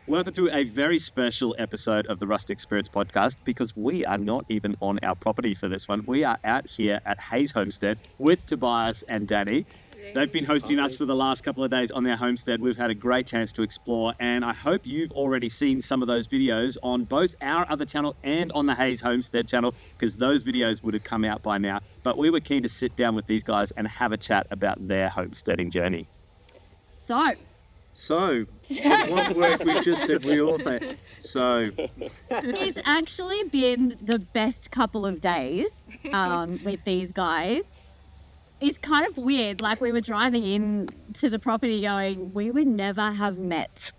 Welcome to a very special episode of the Rustic Spirits podcast, because we are not even on our property for this one. We are out here at Hayes Homestead with Tobias and Dani. They've been hosting us for the last couple of days on their homestead. We've had a great chance to explore, and I hope you've already seen some of those videos on both our other channel and on the Hayes Homestead channel, because those videos would have come out by now. But we were keen to sit down with these guys and have a chat about their homesteading journey. So, one word we just said, we all say, so. It's actually been the best couple of days with these guys. It's kind of weird, like we were driving in to the property going, we would never have met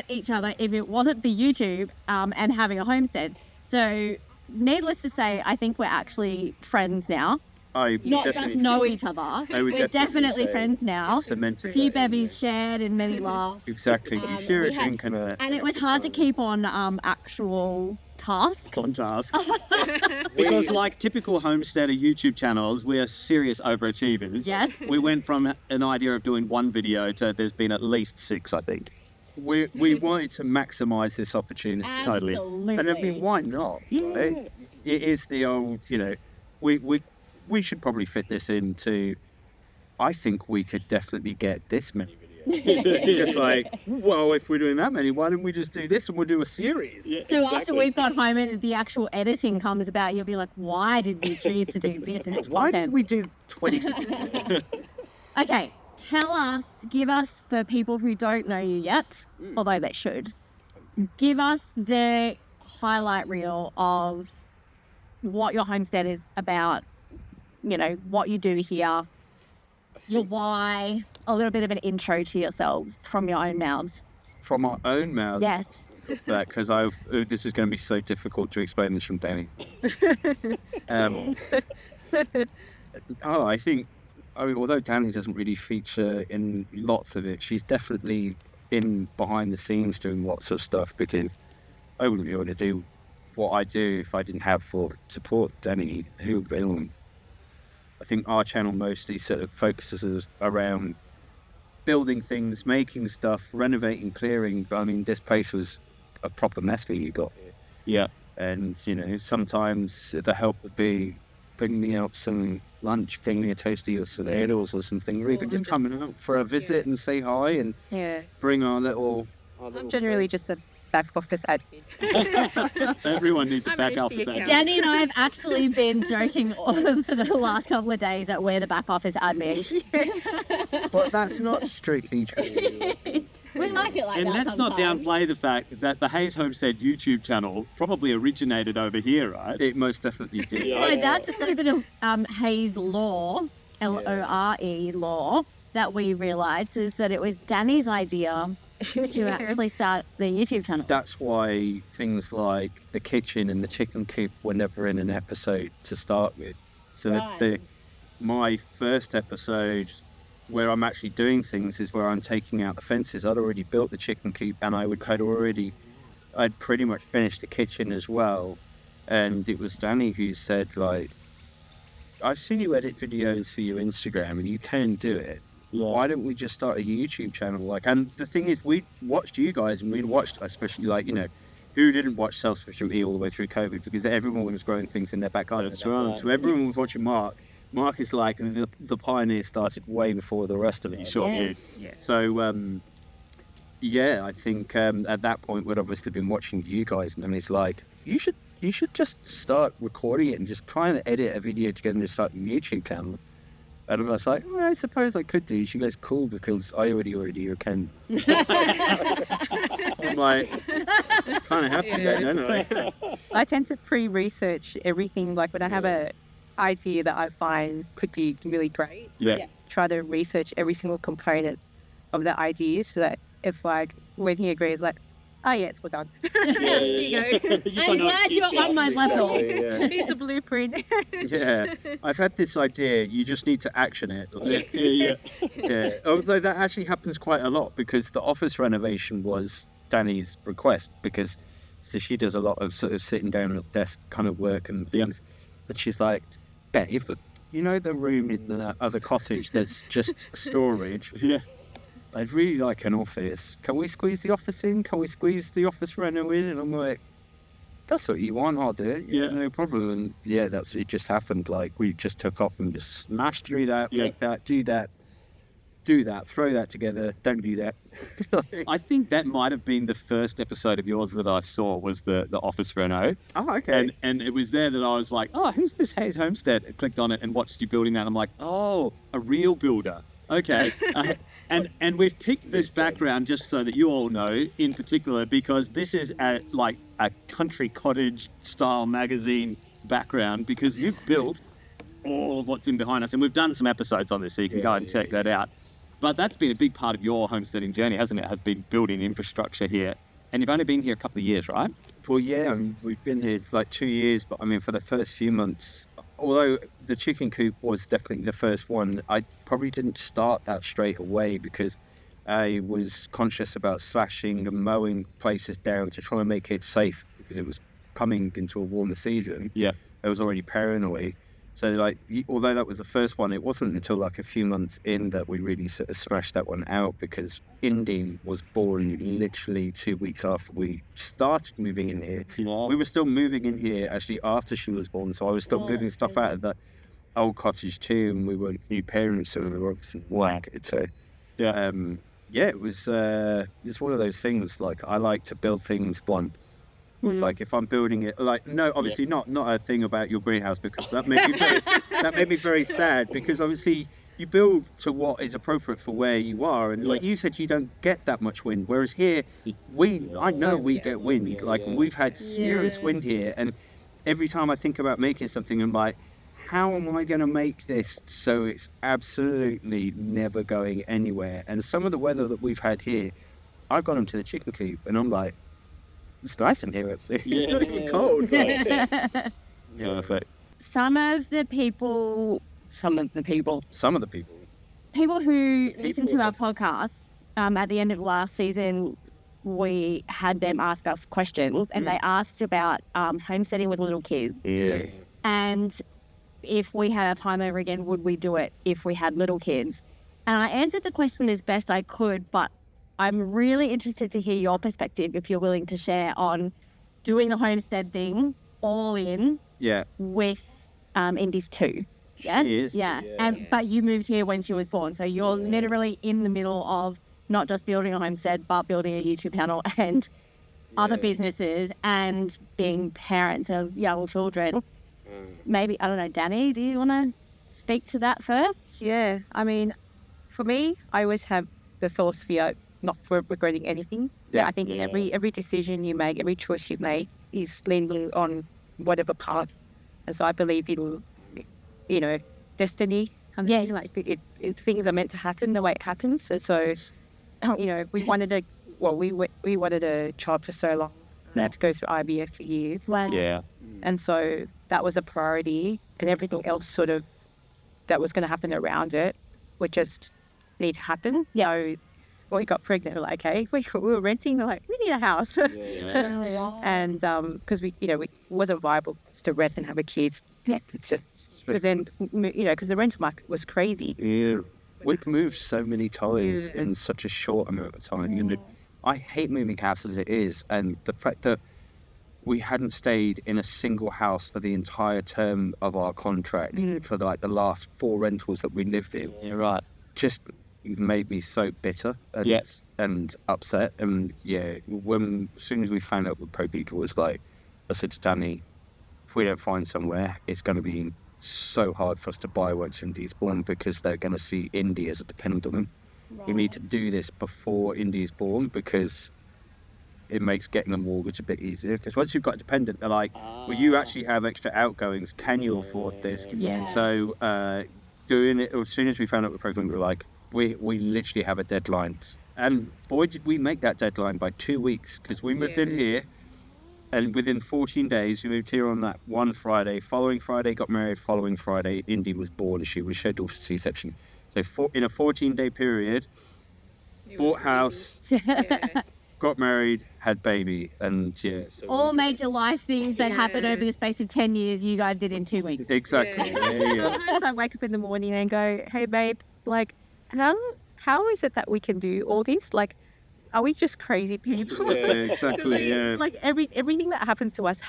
each other if it wasn't for YouTube and having a homestead. So, needless to say, I think we're actually friends now. Not just know each other. We're definitely friends now. A few bevies shared and many laughs. Exactly. You share a drink and it was hard to keep on actual task. On task. Because like typical homesteader YouTube channels, we are serious overachievers. Yes. We went from an idea of doing one video to there's been at least 6, I think. We wanted to maximise this opportunity. Absolutely. Totally. And I mean, why not? Yeah. Right? It is the old, we should probably fit this into, I think we could definitely get this many videos. Just like, well, if we're doing that many, why don't we just do this and we'll do a series? Yeah, so exactly. After we've got home and the actual editing comes about, you'll be like, why did we choose to do this? And it's why did we do 20? Okay, give us, for people who don't know you yet, although they should, give us the highlight reel of what your homestead is about. What you do here, your why, a little bit of an intro to yourselves from your own mouths. From our own mouths? Yes. Because this is going to be so difficult to explain this from Dani. I think, although Dani doesn't really feature in lots of it, she's definitely in behind the scenes doing lots of stuff, because I wouldn't be able to do what I do if I didn't have for support Dani, who I think our channel mostly sort of focuses around building things, making stuff, renovating, clearing. I mean, this place was a proper mess that you got here. Yeah. And, sometimes the help would be bringing me out some lunch, getting me a toasty or some noodles or something, or even just coming out for a visit and say hi and bring our little... I'm generally just a back office admin. Everyone needs a back office admin. Danny and I have actually been joking for the last couple of days that we're the back office admin. But that's not strictly true. We like it like and that. And let's not downplay the fact that the Hayes Homestead YouTube channel probably originated over here, right? It most definitely did. So that's a little bit of Hayes law, Lore law, that we realised is that it was Danny's idea to actually start the YouTube channel. That's why things like the kitchen and the chicken coop were never in an episode to start with. So right. My first episode where I'm actually doing things is where I'm taking out the fences. I'd already built the chicken coop, and I'd pretty much finished the kitchen as well. And it was Dani who said, like, I've seen you edit videos for your Instagram and you can do it. Yeah. Why don't we just start a YouTube channel? And the thing is, we watched you guys, and we watched, especially who didn't watch self-sufficiency all the way through COVID, because everyone was growing things in their back garden. So everyone was watching Mark. Mark is like the pioneer, started way before the rest of it. Yeah. So I think at that point we'd obviously been watching you guys, and it's like, you should just start recording it and just try and edit a video together and just start a YouTube channel. And I was like, well, I suppose I could do. She goes, cool, because I already can. I'm like, kind of have to go, don't I? I tend to pre-research everything. Like when I have an idea that I find could be really great, try to research every single component of the idea, so that it's like, when he agrees, like, oh yeah, it's all done. There you go. I'm glad you're on my level. Here's the blueprint. Yeah, I've had this idea. You just need to action it. Yeah. Although that actually happens quite a lot, because the office renovation was Dani's request, because so she does a lot of sort of sitting down at a desk kind of work and things. But she's like, Dave, the room in the other cottage that's just storage. Yeah. I'd really like an office. Can we squeeze the office in? Can we squeeze the office reno in? And I'm like, that's what you want, I'll do it. Yeah, no problem. And yeah, it just happened. Like, we just took off and just smashed through that, make that, do that, throw that together, don't do that. I think that might have been the first episode of yours that I saw, was the office reno. Oh, okay. And it was there that I was like, oh, who's this Hayes Homestead? I clicked on it and watched you building that. I'm like, oh, a real builder. Okay. And we've picked this background just so that you all know, in particular, because this is a country cottage style magazine background, because you've built all of what's in behind us. And we've done some episodes on this, so you can go and check that out. But that's been a big part of your homesteading journey, hasn't it? Has been building infrastructure here. And you've only been here a couple of years, right? Well, yeah, we've been here for like 2 years, but I mean, for the first few months, although the chicken coop was definitely the first one, I probably didn't start that straight away because I was conscious about slashing and mowing places down to try and make it safe, because it was coming into a warmer season. Yeah. I was already paranoid. So, like, although that was the first one, it wasn't until like a few months in that we really sort of smashed that one out, because Indy was born literally 2 weeks after we started moving in here. Yeah. We were still moving in here actually after she was born, so I was still moving stuff out of the old cottage too, and we were new parents, so we were obviously whacked. So, it was it's one of those things. Like, I like to build things once. Like, if I'm building it, like, no, obviously not a thing about your greenhouse, because that made me very sad, because obviously you build to what is appropriate for where you are, and like you said, you don't get that much wind, whereas here I know we get wind. Like, we've had serious wind here, and every time I think about making something, I'm like, how am I going to make this so it's absolutely never going anywhere? And some of the weather that we've had here, I've gone into the chicken coop and I'm like, it's nice in here, actually. It's not even cold. Perfect. Some of the people who listen to our podcast, at the end of last season, we had them ask us questions, and they asked about homesteading with little kids. Yeah. And if we had our time over again, would we do it if we had little kids? And I answered the question as best I could, but I'm really interested to hear your perspective, if you're willing to share, on doing the homestead thing all in with Indy's 2. Yeah? She is. Yeah. But you moved here when she was born, so you're literally in the middle of not just building a homestead, but building a YouTube channel and other businesses and being parents of young children. Maybe, I don't know, Dani, do you want to speak to that first? Yeah, I mean, for me, I always have the philosophy of not regretting anything. Yeah. I think every decision you make, every choice you make is leaning on whatever path. And so I believe in, destiny. Yes. Like things are meant to happen the way it happens. And so, we wanted a child for so long. I had to go through IVF for years. Wow. Yeah. And so that was a priority, and everything else sort of that was going to happen around it would just need to happen. So when we got pregnant, we're like, okay, we were renting, we're like, we need a house. And because it wasn't viable to rent and have a kid. It's just, because then, because the rental market was crazy. Yeah. We've moved so many times in such a short amount of time. I hate moving house as it is, and the fact that we hadn't stayed in a single house for the entire term of our contract for the last 4 rentals that we lived in. You're right. Just made me so bitter and upset. And as soon as we found out what ProPeter was like, I said to Dani, if we don't find somewhere, it's going to be so hard for us to buy once Indy's born, because they're going to see Indy as a dependent on them. We need to do this before Indy's born, because it makes getting a mortgage a bit easier. Because once you've got a dependent, they're like, well, you actually have extra outgoings. Can you afford this? Yeah. So doing it, as soon as we found out the program, we were like, we literally have a deadline. And boy, did we make that deadline by 2 weeks, because we moved in here, and within 14 days, we moved here on that one Friday. Following Friday, got married. Following Friday, Indy was born. She was scheduled for C-section. So in a 14-day period, bought house, got married, had baby, and so all major life things that happened over the space of 10 years, you guys did in 2 weeks. Exactly. Sometimes I wake up in the morning and go, hey babe, like, how is it that we can do all this? Like, are we just crazy people? Yeah, exactly. Yeah, Like everything that happens to us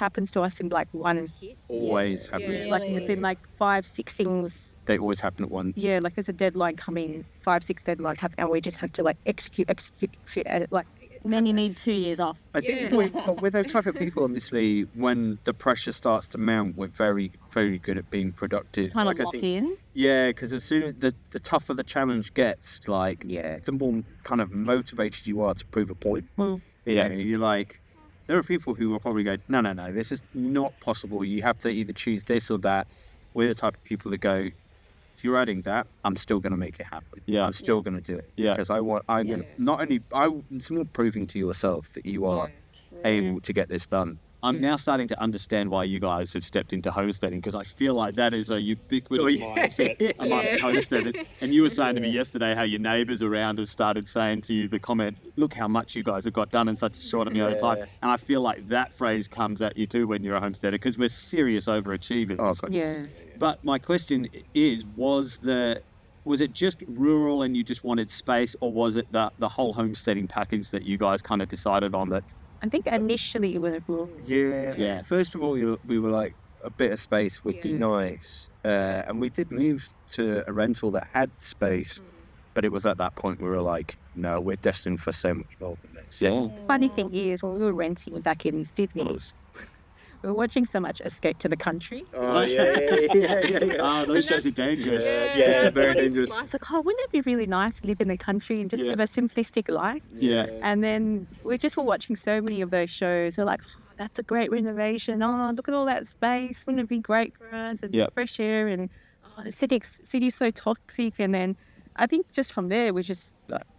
in like one hit. always happens. Like within like 5-6 things. They always happen at once. Yeah, like there's a deadline coming, 5-6 deadline coming, and we just have to like execute, and like. And then you need 2 years off. I think with those type of people, obviously, when the pressure starts to mount, we're very, very good at being productive. Kind of I lock think, in. yeah, because as soon as the tougher the challenge gets, like, the more kind of motivated you are to prove a point. Mm. Yeah, you're like, there are people who will probably go, no, this is not possible. You have to either choose this or that. We're the type of people that go, if you're adding that, I'm still going to make it happen. Yeah. I'm still going to do it. Yeah. Because it's more proving to yourself that you are able to get this done. I'm now starting to understand why you guys have stepped into homesteading, because I feel like that is a ubiquitous mindset amongst homesteaders. And you were saying to me yesterday how your neighbours around have started saying to you the comment, look how much you guys have got done in such a short amount of time. And I feel like that phrase comes at you too when you're a homesteader, because we're serious overachievers. But my question is, was it just rural and you just wanted space, or was it the whole homesteading package that you guys kind of decided on that? I think initially it was rural. Yeah. First of all, we were like, a bit of space would be nice. And we did move to a rental that had space, but it was at that point we were like, no, we're destined for so much more than this. Yeah. Funny thing is, when we were renting back in Sydney, we were watching so much Escape to the Country. Oh, yeah. Oh, those shows are dangerous. Yeah, very dangerous. I was like, oh, wouldn't it be really nice to live in the country and just live a simplistic life? Yeah. And then we just were watching so many of those shows. We're like, oh, that's a great renovation. Oh, look at all that space. Wouldn't it be great for us? And fresh air, and the city's so toxic. And then I think just from there, we just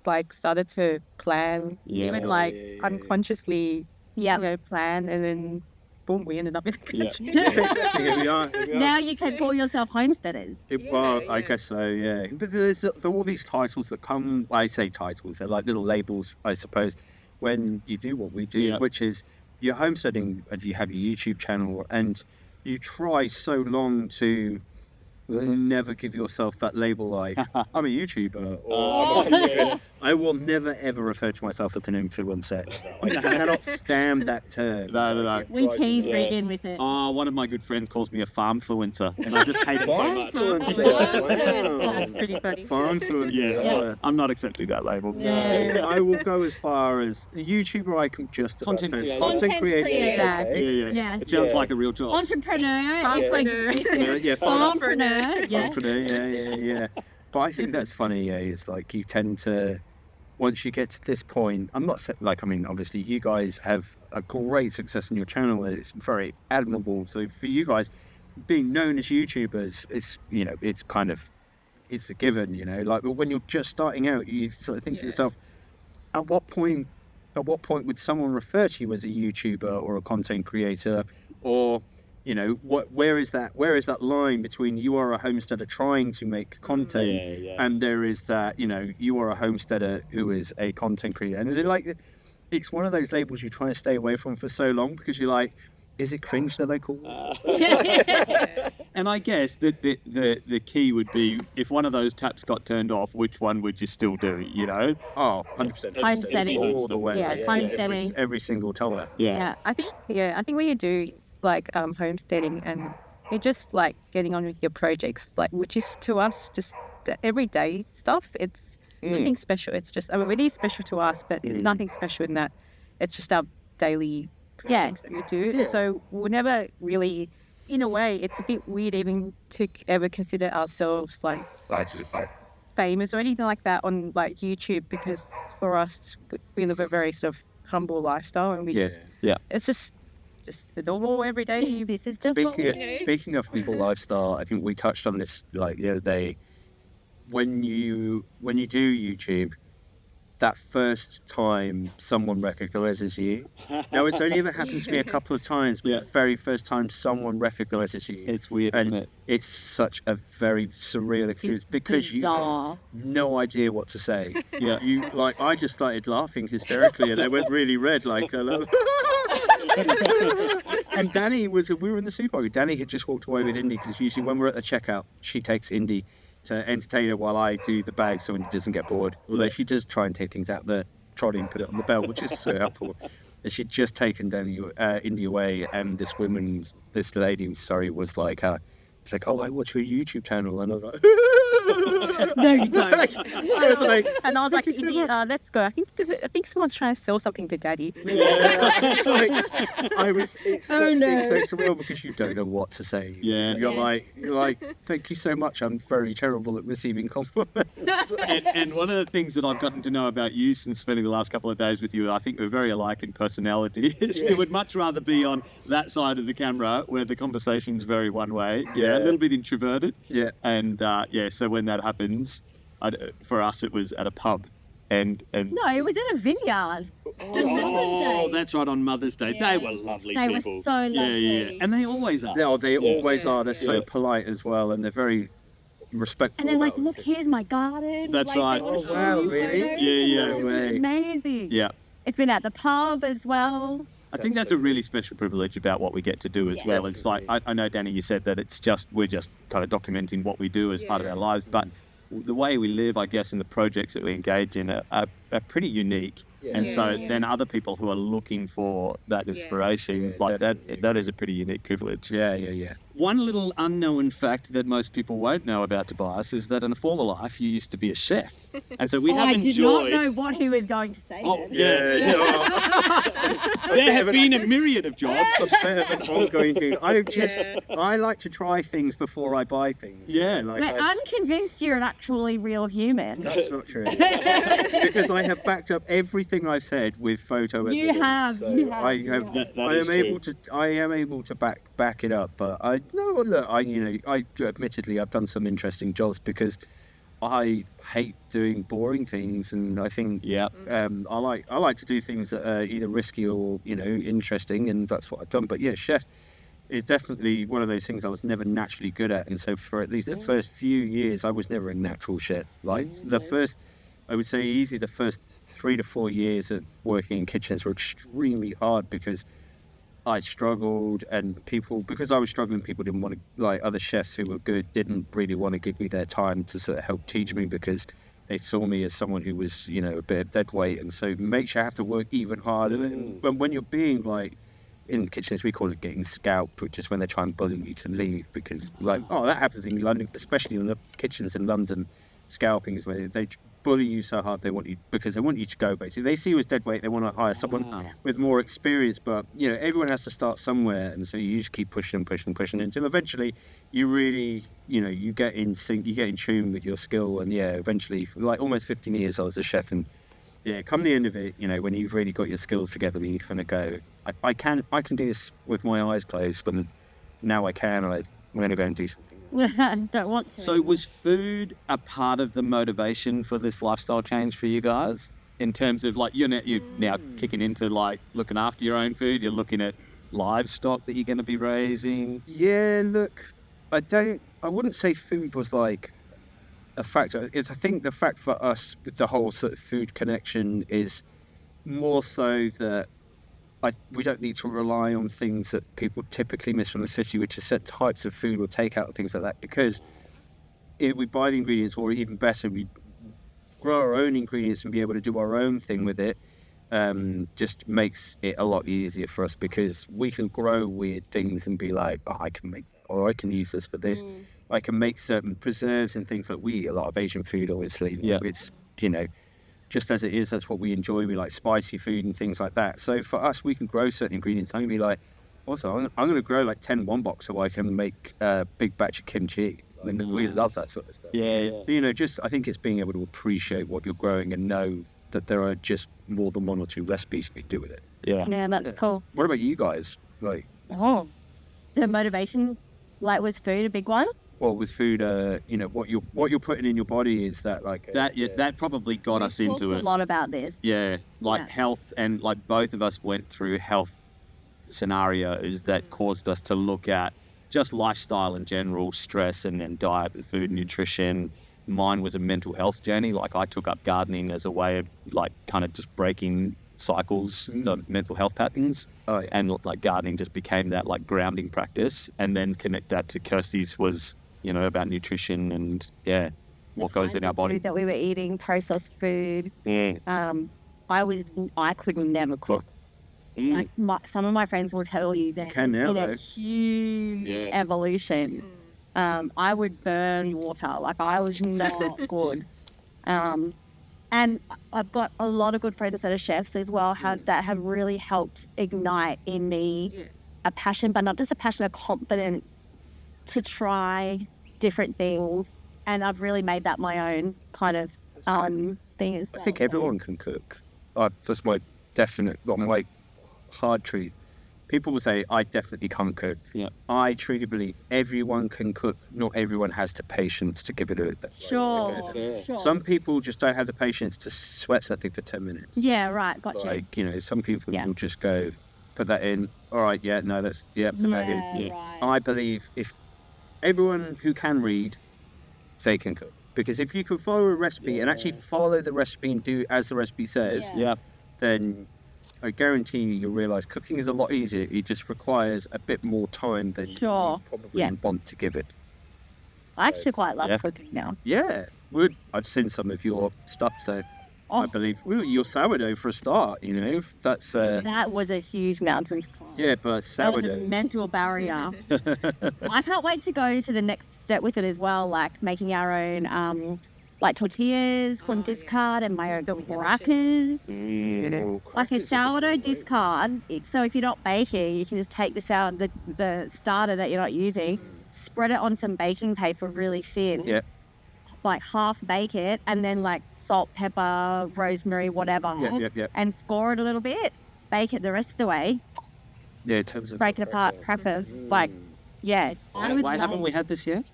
like started to plan, even like unconsciously, plan, and then boom, we ended up in the country. Here we are. Now you can call yourself homesteaders. I guess so, yeah. But there are all these titles that come, I say titles, they're like little labels, I suppose, when you do what we do, which is you're homesteading and you have your YouTube channel, and you try so long to never give yourself that label like, I'm a YouTuber, or I will never ever refer to myself as an influencer. I cannot stand that term. No. We tease Regan with it. Oh, one of my good friends calls me a farmfluencer, and I just hate it so much. That's pretty funny. Farmfluencer. Yeah. I'm not accepting that label. No. I will go as far as a YouTuber. I can just Content creator. Content creator. Yes. It sounds like a real job. Entrepreneur. Farmpreneur. Yes. Yeah. But I think that's funny. It's like you tend to, once you get to this point, obviously you guys have a great success in your channel. It's very admirable. So for you guys, being known as YouTubers, it's a given. Like, but when you're just starting out, you sort of think to yourself, at what point would someone refer to you as a YouTuber or a content creator, or where is that line between you are a homesteader trying to make content and there is that you are a homesteader who is a content creator, and it's one of those labels you try to stay away from for so long, because you're like, is it cringe that they call it? And I guess that the key would be, if one of those taps got turned off, which one would you still do? 100%. Homesteading. All the way. Homesteading. Every single time. Yeah. I think when you do like homesteading, and you're just like getting on with your projects, like, which is to us just the everyday stuff. It's nothing special. It's just, it is special to us, but it's nothing special in that. It's just our daily projects that we do. So we'll never really, in a way, it's a bit weird even to ever consider ourselves like famous or anything like that on like YouTube, because for us, we live a very sort of humble lifestyle, and it's just the normal everyday. This is just Speaking of people lifestyle, I think we touched on this like the other day. When you do YouTube, that first time someone recognizes you. Now, it's only ever happened to me a couple of times, but the very first time someone recognizes you, it's weird, and isn't it? It's such a very surreal experience, because you have no idea what to say. I just started laughing hysterically, and I went really red, like hello. And Dani we were in the supermarket. Dani had just walked away with Indy, because usually when we're at the checkout, she takes Indy to entertain her while I do the bag so he doesn't get bored. Although she does try and take things out of the trolley and put it on the belt, which is so helpful. And she'd just taken Indy away, and this lady, was like, it's like, oh, I watch your YouTube channel, and I was like, No, you don't. And I was like, Indy, let's go. I think someone's trying to sell something to Daddy. It's so surreal because you don't know what to say. Yeah. You're like, thank you so much. I'm very terrible at receiving compliments. And one of the things that I've gotten to know about you since spending the last couple of days with you, I think we're very alike in personality. We would much rather be on that side of the camera where the conversation's very one way. Yeah, a little bit introverted. Yeah. And so when that happens, for us it was at a pub. And no, it was in a vineyard. Oh, that's right, on Mother's Day. Yeah. They were lovely people. They were so lovely. Yeah. And they always are. They always are. They're so polite as well, and they're very respectful. And they're like, look, here's my garden. That's right. Oh, wow, really? Yeah. It's amazing. Yeah. It's been at the pub as well. I think that's a really special privilege about what we get to do as well. It's like, I know, Dani, you said that we're just kind of documenting what we do as part of our lives, but the way we live, I guess, and the projects that we engage in are pretty unique. And so then other people who are looking for that inspiration, that is a pretty unique privilege. Yeah. One little unknown fact that most people won't know about Tobias is that in a former life, you used to be a chef. And so we have enjoyed... I did not know what he was going to say. Oh, yeah. There have been a myriad of jobs. Ongoing thing. I like to try things before I buy things. Yeah. But I'm convinced you're an actually real human. That's not true. Because I have backed up everything I've said with photo evidence. You have. I am able to back it up, but admittedly I've done some interesting jobs because I hate doing boring things, and I think I like to do things that are either risky or interesting, and that's what I've done. But chef is definitely one of those things I was never naturally good at, and so for at least the first few years I was never a natural chef. The first 3 to 4 years of working in kitchens were extremely hard because I struggled, and because I was struggling, people didn't want to, other chefs who were good didn't really want to give me their time to sort of help teach me because they saw me as someone who was, a bit of dead weight, and so it makes you have to work even harder. And when you're being in kitchens, we call it getting scalped, which is when they try and bully you to leave because that happens in London, especially in the kitchens in London. Scalping is where they bully you so hard they want you to go. Basically, they see you as dead weight. They want to hire someone with more experience, but everyone has to start somewhere, and so you just keep pushing until eventually you really you get in sync, you get in tune with your skill, and eventually for almost 15 years I was a chef, and come the end of it, when you've really got your skills together, you kind of go, I can do this with my eyes closed, but now I can, and I'm going to go and do something. Don't want to. So was food a part of the motivation for this lifestyle change for you guys? In terms of you're now kicking into looking after your own food, you're looking at livestock that you're going to be raising. Yeah, look, I wouldn't say food was a factor. I think the fact for us with the whole sort of food connection is more so that we don't need to rely on things that people typically miss from the city, which is set types of food or takeout and things like that, because if we buy the ingredients, or even better, we grow our own ingredients and be able to do our own thing with it, just makes it a lot easier for us, because we can grow weird things and be like, I can make that, or I can use this for this. I can make certain preserves and things like we eat a lot of Asian food, obviously. It's, just as it is, that's what we enjoy. We like spicy food and things like that. So for us, we can grow certain ingredients. I'm going to be I'm going to grow 10 1-box so I can make a big batch of kimchi. We love that sort of stuff. Yeah. So, I think it's being able to appreciate what you're growing and know that there are just more than 1 or 2 recipes you can do with it. Yeah, that's cool. What about you guys? The motivation, was food a big one? Well, with food, what you're putting in your body is that that probably got us into it. A lot about this. Health, and both of us went through health scenarios that caused us to look at just lifestyle in general, stress, and then diet, food, nutrition. Mine was a mental health journey. I took up gardening as a way of kind of just breaking cycles of mental health patterns. And gardening just became that grounding practice. And then connect that to Kirsty's was about nutrition and what goes in our body. Food that we were eating, processed food. I could never cook. Like some of my friends will tell you that it's been a huge evolution. I would burn water. Like, I was not good. And I've got a lot of good friends that are chefs as well that have really helped ignite in me a passion, but not just a passion, a confidence to try different things. And I've really made that my own kind of thing as well. I think everyone can cook. That's my my hard truth. People will say, I definitely can't cook. Yeah. I truly believe everyone can cook. Not everyone has the patience to give it a... Sure. Some people just don't have the patience to sweat something for 10 minutes. Yeah, right. Gotcha. Like, some people will just go, put that in. All right, put that in. Right. I believe if everyone who can read, they can cook. Because if you can follow a recipe and actually follow the recipe and do as the recipe says, then I guarantee you'll realise cooking is a lot easier. It just requires a bit more time than you probably want to give it. I actually quite love cooking now. Yeah, I've seen some of your stuff, so I believe your sourdough for a start. That's that was a huge mountain climb. Yeah, but sourdough. That was a mental barrier. I can't wait to go to the next step with it as well, like making our own like tortillas from discard and my own crackers. Like a sourdough discard. So if you're not baking, you can just take the starter that you're not using, spread it on some baking paper really thin. Yeah. Like half bake it, and then like salt, pepper, rosemary, whatever. And score it a little bit. Bake it the rest of the way. Yeah, in terms of break it apart, crackers. Like, why haven't we had this yet?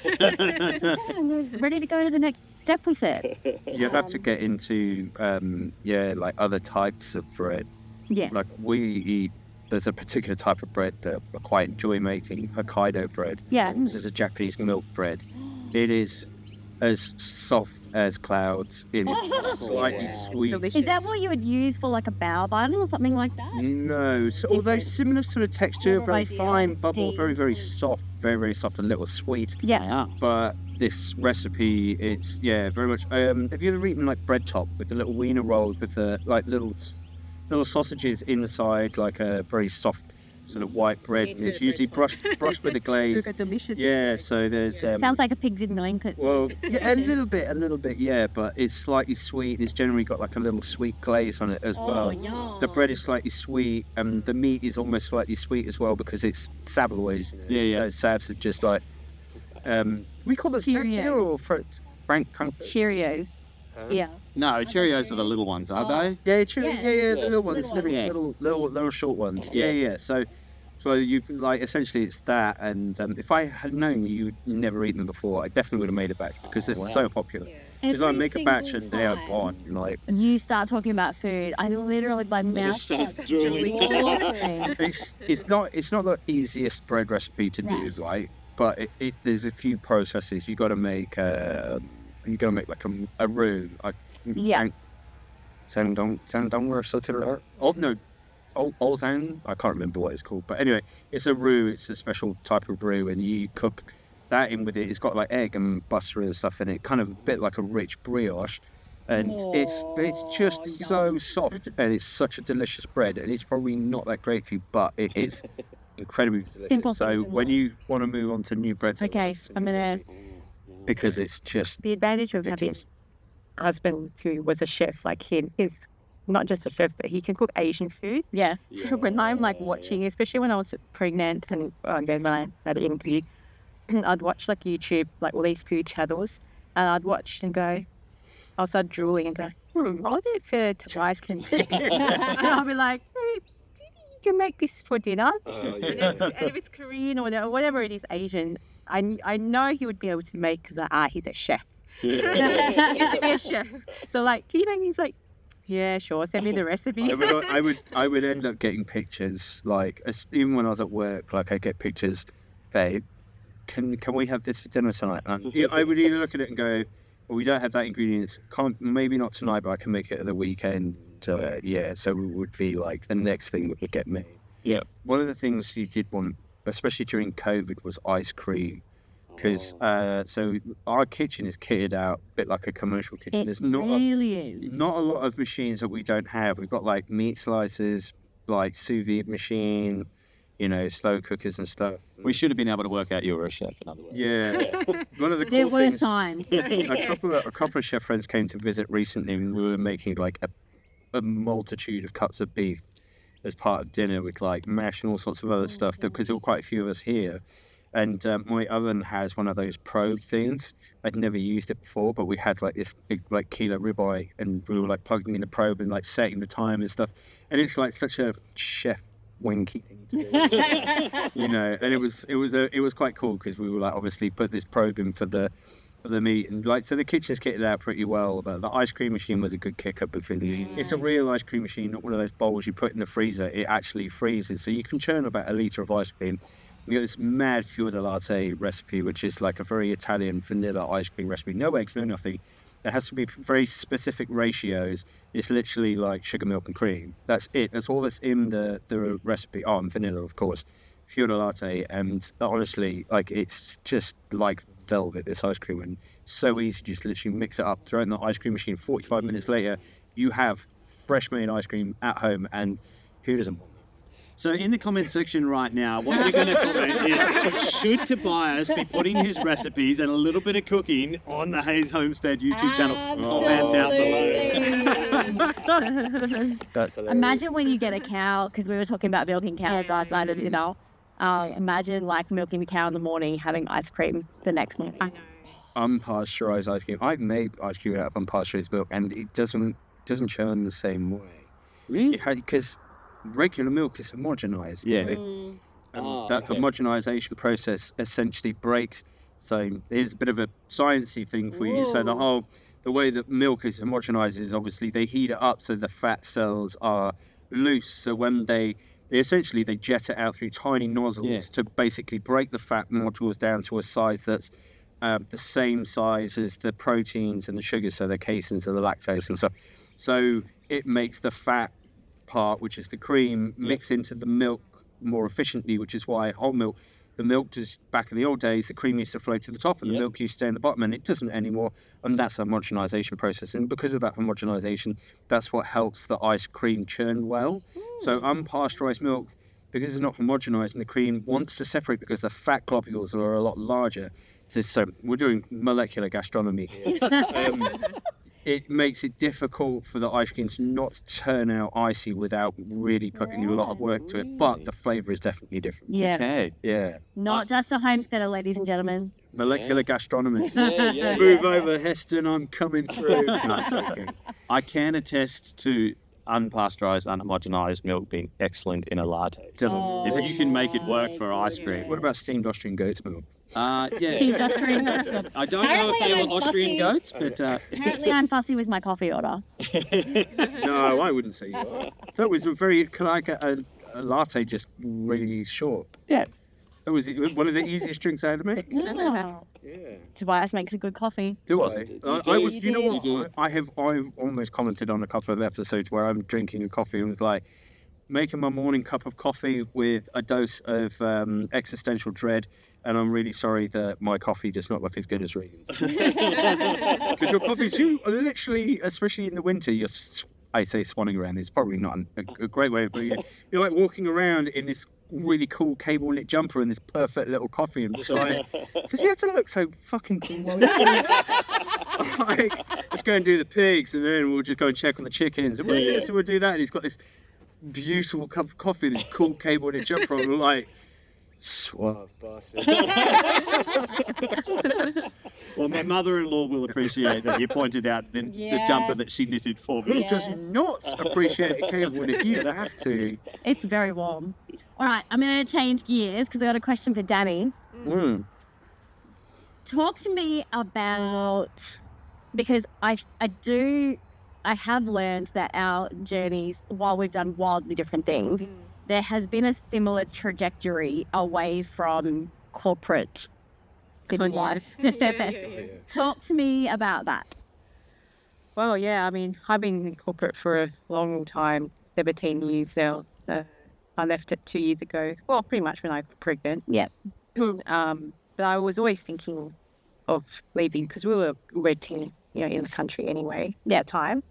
We're ready to go to the next step with it. You have to get into like other types of bread. Yeah. Like there's a particular type of bread that I quite enjoy making, Hokkaido bread. Yeah. This is a Japanese milk bread. It is as soft as clouds. It's slightly sweet. Is that what you would use for like a bao bun or something like that? No. So, although similar sort of texture, very fine bubble, very, very soft, very, very soft and a little sweet. Yeah. But this recipe, it's, very much... have you ever eaten like bread top with the little wiener rolls with the like little sausages inside, like a very soft sort of white bread? It's usually brushed with a glaze. Those are delicious. Yeah, so there's... sounds like a pig's in blanket. Well, a little bit, yeah, but it's slightly sweet. It's generally got like a little sweet glaze on it as well. Yum. The bread is slightly sweet, and the meat is almost slightly sweet as well because it's sabloids. So sabs are just like... we call it Cheerio or Frank Comfort? Cheerio. Yeah. No, Cheerios are the little ones, aren't they? Yeah, the little ones, little short ones. Yeah. So you like essentially it's that, and if I had known you'd never eaten them before, I definitely would have made a batch because they're so popular. Because I make a batch and they are gone. Like you start talking about food, I literally my mouth starts drooling. It's not the easiest bread recipe to do, right? But there's a few processes you got to make. You got to make like a roux. Sandong or something like that. Oh no, Old Town. I can't remember what it's called. But anyway, it's a roux. It's a special type of roux, and you cook that in with it. It's got like egg and butter and stuff in it, kind of a bit like a rich brioche. And it's just so soft, and it's such a delicious bread. And it's probably not that great for you, but it is incredibly delicious. Simple. So when you want to move on to new breads, okay, I'm gonna. Because it's just the advantage of having a husband who was a chef like him is not just a chef, but he can cook Asian food. Yeah. So when I'm like watching, especially when I was pregnant and when I had an interview, I'd watch like YouTube, like all these food channels, and I'd watch and go, I'll start drooling and go, I think for Tobias can and I'll be like, hey, do you think you can make this for dinner? And if it's Korean or whatever it is, Asian, I know he would be able to make because he's a chef. He used to be a chef. So like, can you make? He's like, yeah, sure. Send me the recipe. I would end up getting pictures like even when I was at work, like I get pictures. Babe, can we have this for dinner tonight? And I would either look at it and go, well, we don't have that ingredients. Maybe not tonight, but I can make it at the weekend. So it would be like the next thing that would get made. Yeah. One of the things you did want, especially during COVID, was ice cream. because so our kitchen is kitted out a bit like a commercial kitchen. There's not a lot of machines that we don't have. We've got like meat slicers, like sous vide machine, slow cookers and stuff. We should have been able to work out you were a chef, in other words. Yeah. One of the there cool were things, times. a couple of chef friends came to visit recently, and we were making like a multitude of cuts of beef as part of dinner with like mash and all sorts of other stuff, because there were quite a few of us here. And my oven has one of those probe things. I'd never used it before, but we had like this big like kilo ribeye, and we were like plugging in the probe and like setting the time and stuff. And it's like such a chef wanky thing to do, And it was quite cool, because we were like obviously put this probe in for the meat, and like so the kitchen's kitted out pretty well. But the ice cream machine was a good kicker, because it's a real ice cream machine, not one of those bowls you put in the freezer. It actually freezes, so you can churn about a litre of ice cream. We got this mad fior latte recipe, which is like a very Italian vanilla ice cream recipe. No eggs, no nothing. It has to be very specific ratios. It's literally like sugar, milk, and cream. That's it. That's all that's in the recipe. Oh, and vanilla, of course. Fior latte, and honestly, like it's just like velvet, this ice cream, and so easy to just literally mix it up, throw it in the ice cream machine. 45 minutes later, you have fresh made ice cream at home, and who doesn't want? So in the comment section right now, what we're going to comment is, should Tobias be putting his recipes and a little bit of cooking on the Hayes Homestead YouTube channel? Comment down below. That's hilarious. Imagine when you get a cow, because we were talking about milking cows last night at dinner. Imagine like milking the cow in the morning, having ice cream the next morning. I know. Unpasteurized ice cream. I've made ice cream out of unpasteurized milk, and it doesn't churn the same way. Really? Because regular milk is homogenized. Yeah. That homogenization process essentially breaks. So here's a bit of a sciencey thing for you. So the way that milk is homogenized is obviously they heat it up so the fat cells are loose. So when they jet it out through tiny nozzles to basically break the fat molecules down to a size that's the same size as the proteins and the sugars, so the caseins and the lactose and stuff. So it makes the fat part, which is the cream, mix into the milk more efficiently, which is why whole milk, the milk just back in the old days, the cream used to float to the top and the milk used to stay in the bottom, and it doesn't anymore. And that's a homogenization process. And because of that homogenization, that's what helps the ice cream churn well. So unpasteurized milk, because it's not homogenized and the cream wants to separate because the fat globules are a lot larger. So we're doing molecular gastronomy here. It makes it difficult for the ice cream to not turn out icy without really putting a lot of work to it. But the flavour is definitely different. Yeah. Okay. Yeah. Not just a homesteader, ladies and gentlemen. Molecular gastronomist. Move over, Heston, I'm coming through. No, joking. I can attest to unpasteurized, unhomogenized milk being excellent in a latte. If you can make it work for ice cream. What about steamed Austrian goat's milk? Steamed Austrian goat's milk. I don't know if they were Austrian goats, but... Apparently I'm fussy with my coffee order. No, I wouldn't say you are. That was can I get a latte just really short? Yeah. That was one of the easiest drinks I had to make. Yeah. Tobias makes a good coffee. Do I? I was. You know what? did. I've almost commented on a couple of episodes where I'm drinking a coffee and was like, making my morning cup of coffee with a dose of existential dread, and I'm really sorry that my coffee does not look as good as Regan's. Because your coffee's literally, especially in the winter, I say swanning around is probably not a great way of putting it. You're like walking around in this really cool cable knit jumper and this perfect little coffee, and just like, says you have to look so fucking cool. Like, let's go and do the pigs, and then we'll just go and check on the chickens, and we'll do that. And he's got this beautiful cup of coffee and this cool cable knit jumper on. I'm like, suave bastard. Well, my mother-in-law will appreciate that you pointed out the jumper that she knitted for me. He does not appreciate a cable knit. You have to. It's very warm. All right, I'm going to change gears because I got a question for Dani. Talk to me about, because I have learned that our journeys, while we've done wildly different things, there has been a similar trajectory away from corporate city life. Talk to me about that. Well, yeah, I mean, I've been in corporate for a long time, 17 years now. I left it 2 years ago. Well, pretty much when I was pregnant. Yep. but I was always thinking of leaving because we were renting, in the country anyway at the time.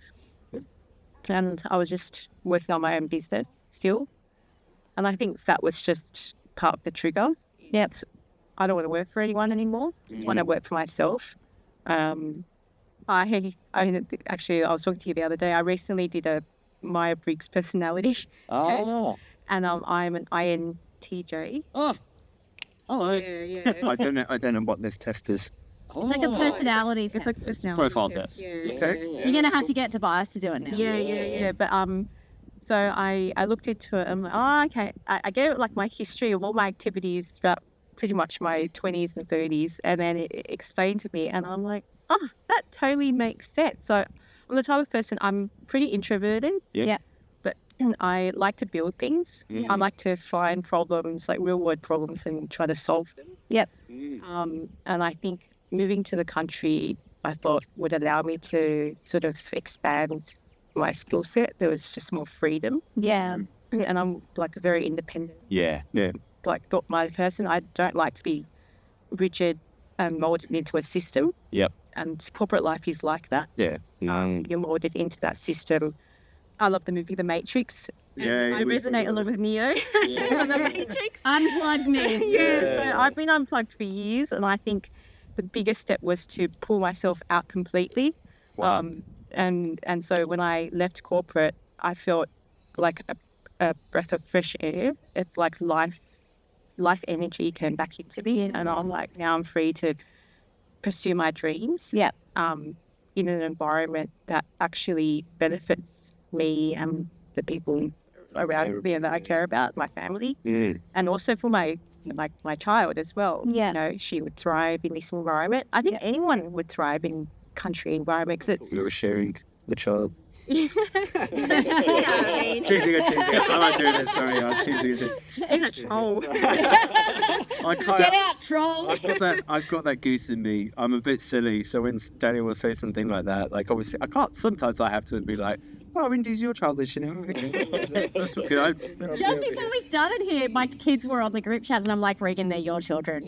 And I was just working on my own business still. And I think that was just part of the trigger. Yep. I don't want to work for anyone anymore. I just want to work for myself. Actually, I was talking to you the other day. I recently did a Myers-Briggs personality test. And I'm an INTJ. Oh, hello. Yeah. I don't know what this test is. It's like a personality test. It's like a personality Profile test. test. Okay. You're going to have to get Tobias to do it now. Yeah. But so I looked into it. I'm like, oh, okay. I gave it like my history of all my activities throughout pretty much my 20s and 30s, and then it explained to me, and I'm like, oh, that totally makes sense. So I'm the type of person, I'm pretty introverted. Yeah. But I like to build things. I like to find problems, like real world problems, and try to solve them. Yep. And I think moving to the country, I thought would allow me to sort of expand my skill set. There was just more freedom. Yeah. And I'm like a very independent, Yeah. like thought-minded person. I don't like to be rigid and molded into a system. Yep. And corporate life is like that. Yeah. You're molded into that system. I love the movie The Matrix. Yeah, I resonate a lot with Neo. The Matrix. Unplug me. So I've been unplugged for years, and I think the biggest step was to pull myself out completely. Wow. And so when I left corporate, I felt like a breath of fresh air. It's like life energy came back into me, and I'm like, now I'm free to pursue my dreams. Yep. In an environment that actually benefits me and the people around me that I care about, my family, and also for my child as well. Yeah. She would thrive in this environment. I think anyone would thrive in country environment because it's We were sharing the child. yeah, Choosing a team. I'm not doing this. Sorry, I'm choosing a team. he's a troll. Get out, troll. I've got that goose in me. I'm a bit silly, so when Daniel will say something like that, like obviously I can't. Sometimes I have to be like, "Oh, Indy's your childish," That's okay. Just before we started here, my kids were on the group chat, and I'm like, Regan, they're your children.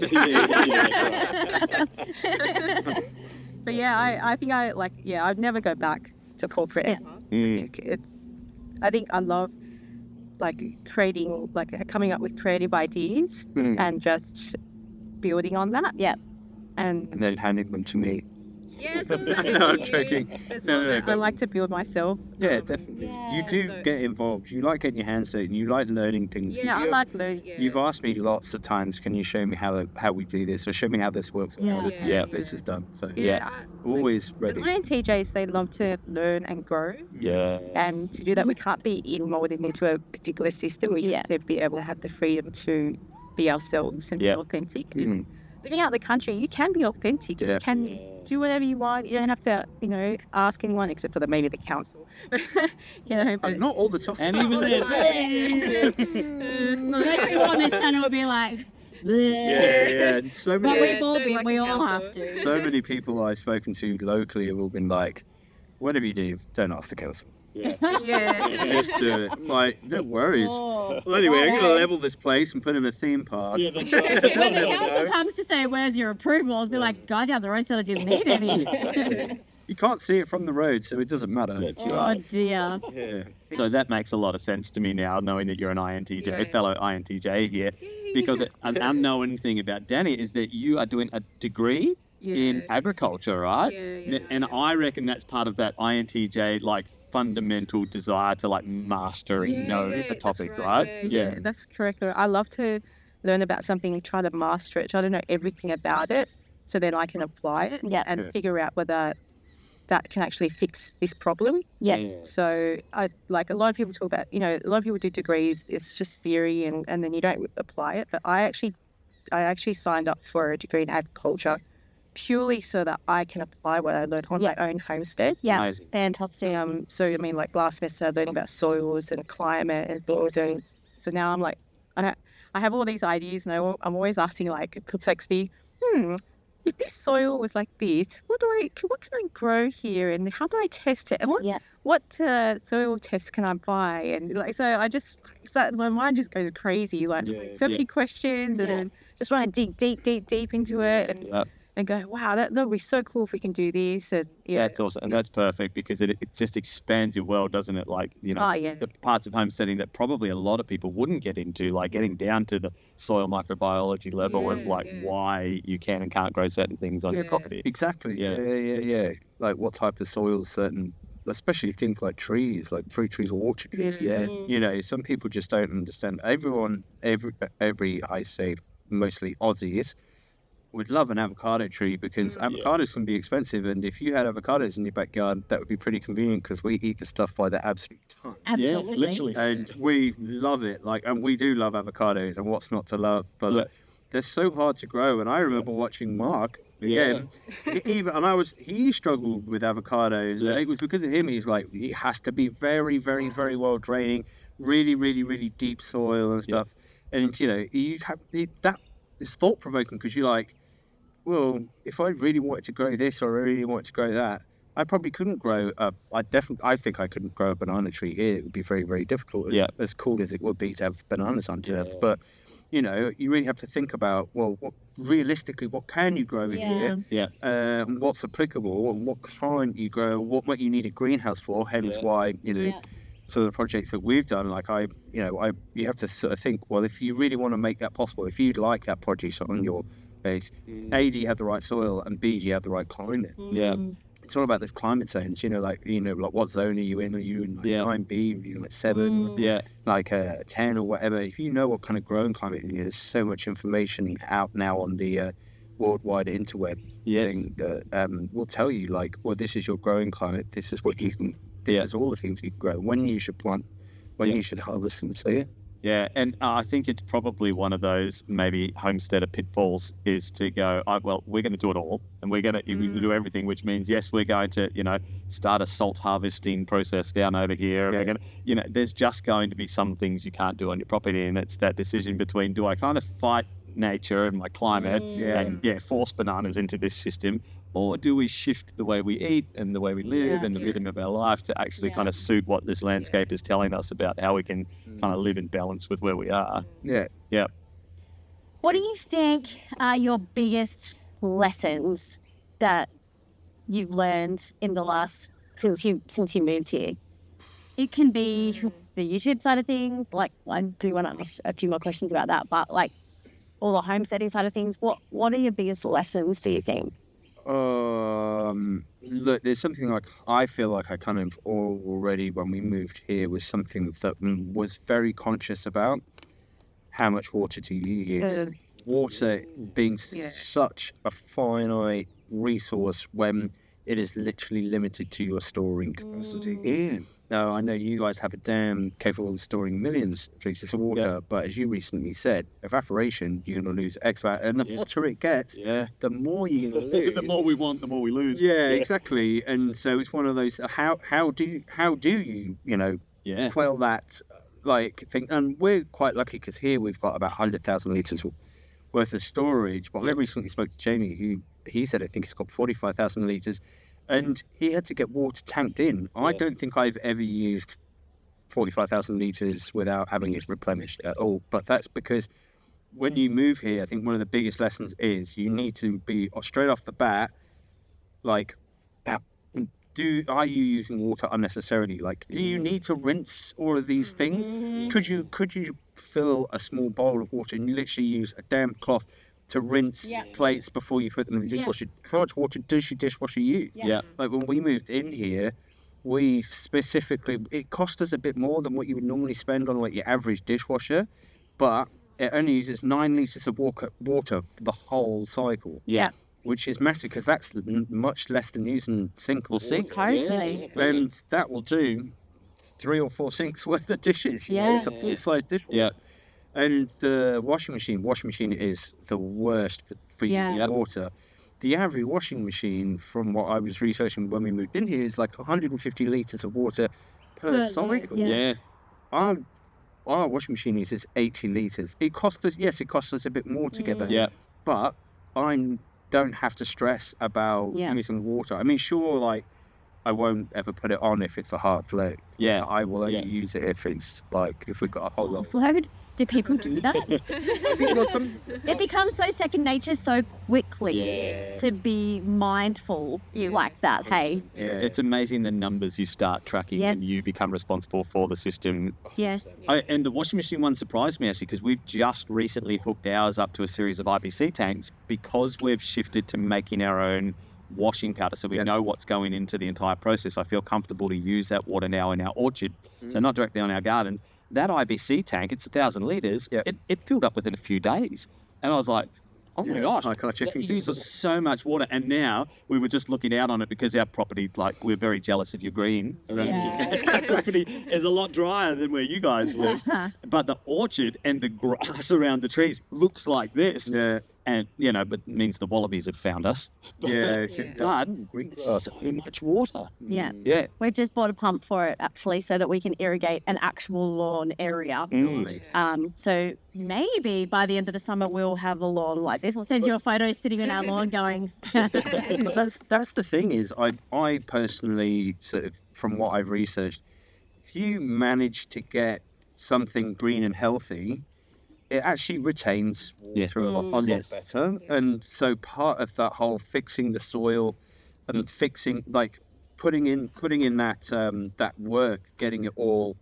But yeah, I think I'd never go back to corporate. Yeah. I think I love like creating, like coming up with creative ideas and just building on that. Yep. And then handing them to me. yes, No, I'm joking. No, I like to build myself. Yeah, definitely. Yeah, You do get involved. You like getting your hands dirty. You like learning things. Yeah, I like learning. You've asked me lots of times, can you show me how we do this, or show me how this works, or how this is done. So always ready. The INTJs, they love to learn and grow. Yeah. And to do that, we can't be molded into a particular system. We have to be able to have the freedom to be ourselves and be authentic. Living out in the country, you can be authentic. You can do whatever you want. You don't have to, ask anyone except for maybe the council. But Not all the time. And even then, Most people on this channel would be like, Yeah. So but many, we all have to. so many people I've spoken to locally have all been like, whatever you do, don't ask the council. Just do it. Like, no worries. Oh, Well, anyway, I'm going to okay. level this place and put in a theme park. When the council comes to say, where's your approval? I'll be like, guy down the road said I didn't need any. You can't see it from the road, so it doesn't matter. Oh, dear. Yeah. so that makes a lot of sense to me now, knowing that you're an INTJ, fellow INTJ here. Because an unknown thing about Dani is that you are doing a degree in agriculture, right? And I reckon that's part of that INTJ, like, fundamental desire to, like, master and know the topic, right? Yeah, that's correct. I love to learn about something and try to master it, try to know everything about it, so then I can apply it and figure out whether that can actually fix this problem. So I like a lot of people talk about, a lot of people do degrees, it's just theory and then you don't apply it. But I actually signed up for a degree in agriculture purely so that I can apply what I learned on my own homestead. Yeah, Amazing. fantastic. So I mean, like last semester I learned about soils and climate and things, and so now I'm like, I have all these ideas and I'm always asking like complexity, if this soil was like this, what can I grow here, and how do I test it, and what soil tests can I buy, and like so my mind just goes crazy, like so many questions, and then just want to dig deep into it, and go, wow, that'll be so cool if we can do this. And that's awesome, and that's perfect because it just expands your world, doesn't it? Like, you know, the parts of homesteading that probably a lot of people wouldn't get into, like getting down to the soil microbiology level of like why you can and can't grow certain things on your property. Exactly. Yeah. Like what type of soil certain, especially things like trees, like fruit trees or orchard trees. You know, some people just don't understand. Every I say mostly Aussies would love an avocado tree because avocados can be expensive, and if you had avocados in your backyard, that would be pretty convenient because we eat the stuff by the absolute ton. Absolutely. Yeah, literally. And we love it, like, and we do love avocados, and what's not to love? But they're so hard to grow. And I remember watching Mark again, he struggled with avocados. And it was because of him. He's like, it has to be very, very, very well draining, really, really, really deep soil and stuff. And you know, you have that. It's thought provoking because you're like, well, if I really wanted to grow this or I really wanted to grow that, I probably couldn't grow I think I couldn't grow a banana tree here. It would be very, very difficult. As cool as it would be to have bananas on earth. But, you know, you really have to think about, well, realistically, what can you grow in here? What's applicable? What can't you grow? What you need a greenhouse for? Hence why, you know, some of the projects that we've done, like you have to sort of think, well, if you really want to make that possible, if you like that produce on your base, A, do you have the right soil, and B, do you have the right climate? It's all about this climate zones, like what zone are you in? Are you in like 9B? Are you like 7? Like 10 or whatever? If you know what kind of growing climate you need, there's so much information out now on the worldwide interweb thing that will tell you, like, well, this is your growing climate, this is what you can, this is all the things you can grow, when you should plant, when you should harvest them. So yeah, and I think it's probably one of those maybe homesteader pitfalls is to go, well, we're going to do it all, and we're going to do everything, which means, yes, we're going to, start a salt harvesting process down over here. We're going to, there's just going to be some things you can't do on your property, and it's that decision between, do I kind of fight nature and my climate and force bananas into this system, or do we shift the way we eat and the way we live and the rhythm of our life to actually kind of suit what this landscape is telling us about how we can kind of live in balance with where we are? What do you think are your biggest lessons that you've learned in the last since you moved here? It can be the YouTube side of things. Like, I do want to ask a few more questions about that, but like all the homesteading side of things. What are your biggest lessons, do you think? Look, there's something like I feel like I kind of already when we moved here was something that was very conscious about how much water to use. Water being such a finite resource when it is literally limited to your storing capacity. Now, I know you guys have a dam capable of storing millions of liters of water, but as you recently said, evaporation, you're going to lose X amount. And the hotter it gets, the more you're going to lose. The more we want, the more we lose. Yeah, exactly. And so it's one of those, how do you, quell that like thing? And we're quite lucky because here we've got about 100,000 litres worth of storage. But I recently spoke to Jamie, he said I think it's got 45,000 litres. And he had to get water tanked in. I don't think I've ever used 45,000 litres without having it replenished at all. But that's because when you move here, I think one of the biggest lessons is you need to be straight off the bat, like, are you using water unnecessarily? Like, do you need to rinse all of these things? Could you fill a small bowl of water and literally use a damp cloth to rinse plates before you put them in the dishwasher? How much water does your dishwasher use? Like when we moved in here, we specifically, it cost us a bit more than what you would normally spend on like your average dishwasher, but it only uses 9 litres of water for the whole cycle. Which is massive because that's much less than using sink or sink. And that will do 3 or 4 sinks worth of dishes. It's a full-size dishwasher. And the washing machine is the worst for using water. The average washing machine, from what I was researching when we moved in here, is like 150 litres of water per cycle. Our washing machine uses 80 litres. It costs us a bit more together. But I'm don't have to stress about using water. I mean, sure, like I won't ever put it on if it's a hard float. Yeah, I will only use it if it's like if we've got a whole lot. Float? Do people do that? It becomes so second nature so quickly to be mindful like that. Hey, it's amazing the numbers you start tracking and you become responsible for the system. Yes. And the washing machine one surprised me actually because we've just recently hooked ours up to a series of IBC tanks because we've shifted to making our own washing powder, so we know what's going into the entire process. I feel comfortable to use that water now in our orchard, so not directly on our garden. That IBC tank, it's 1,000 litres, it filled up within a few days. And I was like, oh my gosh, it uses so much water. And now we were just looking out on it because our property, like, we're very jealous of your green. Our property is a lot drier than where you guys live. But the orchard and the grass around the trees looks like this. Yeah. And, you know, but it means the wallabies have found us. Yeah. But so much water. Yeah. Yeah. We've just bought a pump for it, actually, so that we can irrigate an actual lawn area. So maybe by the end of the summer, we'll have a lawn like this. We'll send you a photo sitting in our lawn going... That's the thing is, I personally, sort of, from what I've researched, if you manage to get something green and healthy, it actually retains water a lot better. And so part of that whole fixing the soil and fixing, like putting in that work, getting it all,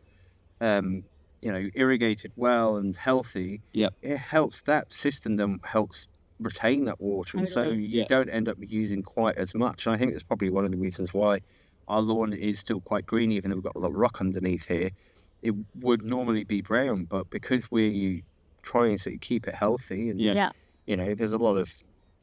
irrigated well and healthy, it helps that system, then helps retain that water. And so you don't end up using quite as much. And I think that's probably one of the reasons why our lawn is still quite green, even though we've got a lot of rock underneath here. It would normally be brown, but because we're trying to keep it healthy and there's a lot of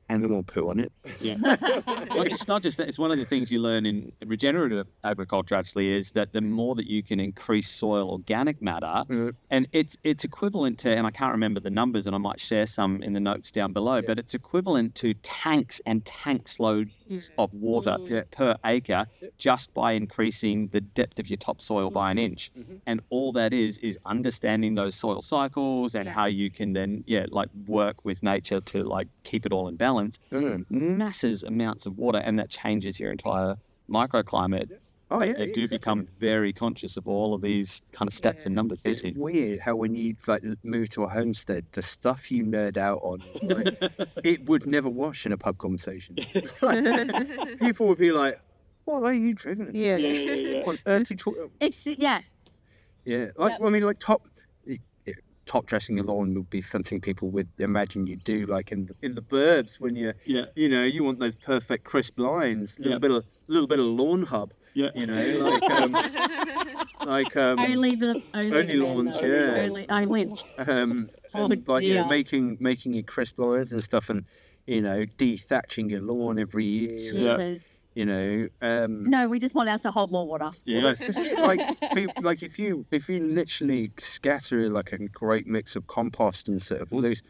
animal poo on it. Well, it's not just that, it's one of the things you learn in regenerative agriculture actually is that the more that you can increase soil organic matter, and it's equivalent to, and I can't remember the numbers and I might share some in the notes down below, but it's equivalent to tanks and tanks loads of water per acre just by increasing the depth of your topsoil by an inch. And all that is understanding those soil cycles and how you can then work with nature to like keep it all in balance. Massive amounts of water, and that changes your entire microclimate. They do become very conscious of all of these kind of stats and numbers. It's weird how when you move to a homestead, the stuff you nerd out on, it would never wash in a pub conversation. People would be like, "What are you drinking?" What on earth are you talking? It's top dressing your lawn would be something people would imagine you do, like in the burbs when you want those perfect crisp lines, little bit of lawn hub. Only lawns, making your crisp lines and stuff, and de-thatching your lawn every year. No, we just want ours to hold more water. It's just like if you literally scatter like a great mix of compost and sort of loose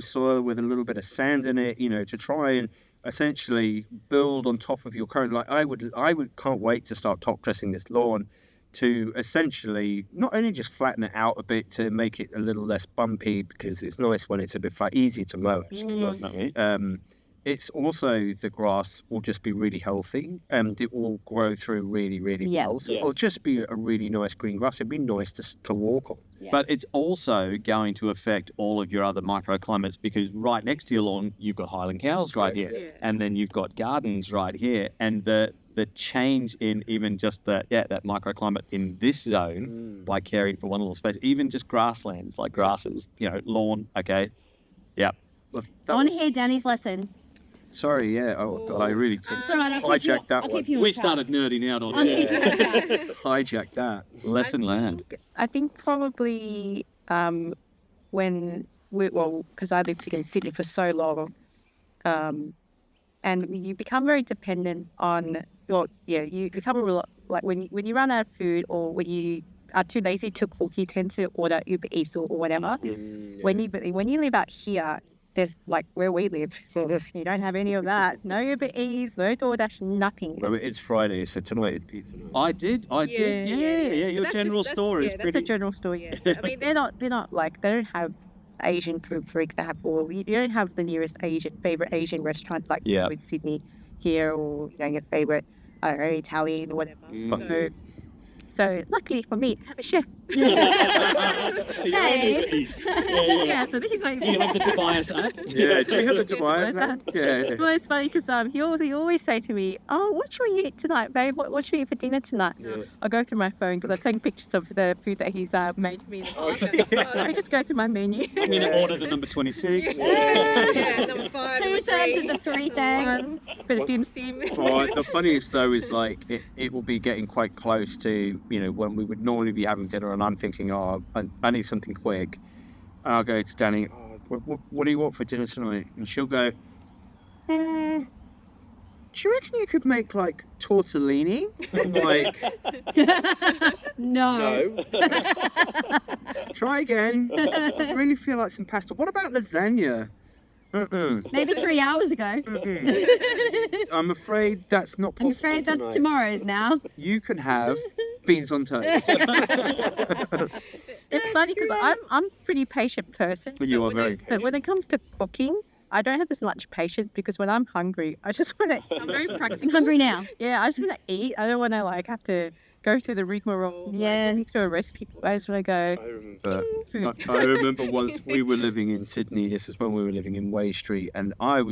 soil with a little bit of sand in it, to try and essentially build on top of your current. Like I would can't wait to start top dressing this lawn to essentially not only just flatten it out a bit to make it a little less bumpy, because it's nice when it's a bit flat, easy to mow. It's also, the grass will just be really healthy and it will grow through really, really well. So it'll just be a really nice green grass. It'd be nice to walk on. But it's also going to affect all of your other microclimates, because right next to your lawn, you've got Highland cows right here. And then you've got gardens right here. And the change in even just that microclimate in this zone by caring for one little space, even just grasslands like grasses, lawn, I want to hear Dani's lesson. Sorry, oh God, I really hijacked that one. We started nerding out on it. Hijacked that. Lesson learned. I think probably because I lived in Sydney for so long, and you become very dependent on you become a lot, like when you run out of food or when you are too lazy to cook, you tend to order Uber Eats or whatever. When you live out here, there's like where we live, you don't have any of that. No Uber Eats, no DoorDash, nothing. Well, it's Friday, so tonight is pizza night. I did. Yeah. Your general store is pretty. That's a general store. Yeah. I mean, they're not like, they don't have Asian food, for example, you don't have the nearest favorite Asian restaurant like with Sydney here, or your favorite, I don't know, Italian or whatever. So luckily for me, I have a chef. Hey. So he's my. Do you have the Tobias app? Yeah, do you have the Tobias app? Yeah. Well, it's funny because he always say to me, "Oh, what should we eat tonight, babe? What should we eat for dinner tonight?" Yeah. I go through my phone because I take pictures of the food that he's made for me. I just go through my menu. I'm going to order the number 26. Number 5. 2 serves of the 3 things. For the dim sim. The funniest though is like it will be getting quite close to when we would normally be having dinner, and I'm thinking, I need something quick. And I'll go to Dani, what do you want for dinner tonight? And she'll go, do you reckon you could make like tortellini? I'm like, No. try again. I really feel like some pasta. What about lasagna? Maybe 3 hours ago. I'm afraid that's not possible. I'm afraid that's tonight. tomorrow's now. You can have beans on toast. It's funny because I'm a pretty patient person. You are very But when it comes to cooking, I don't have as much patience because when I'm hungry, I just want to. I'm very practical. Hungry now. Yeah, I just want to eat. I don't want to have to go through the rigmarole. Yes. Through a recipe. I just want to go. I remember once we were living in Sydney. This is when we were living in Way Street, and I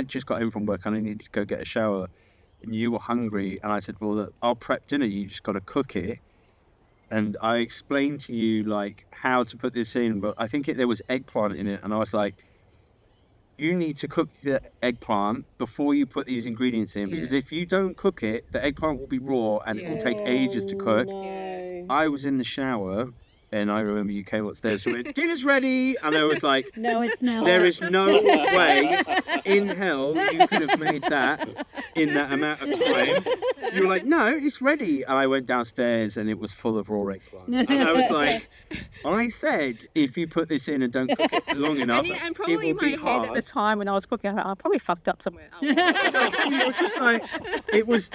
just got home from work and I needed to go get a shower. And you were hungry, and I said, "Well, look, I'll prep dinner. You just got to cook it." And I explained to you how to put this in, but I think there was eggplant in it, and I was like, "You need to cook the eggplant before you put these ingredients in, because if you don't cook it, the eggplant will be raw and it will take ages to cook." No. I was in the shower, and I remember you came upstairs and went, "Dinner's ready," and I was like, No, it's not. "There is no way in hell you could have made that in that amount of time." You were like, "No, it's ready." And I went downstairs and it was full of raw eggplant. And I was like, I said, if you put this in and don't cook it long enough, And probably it in will my be head hard. at the time when I was cooking, I probably fucked up somewhere. It was just like, it was,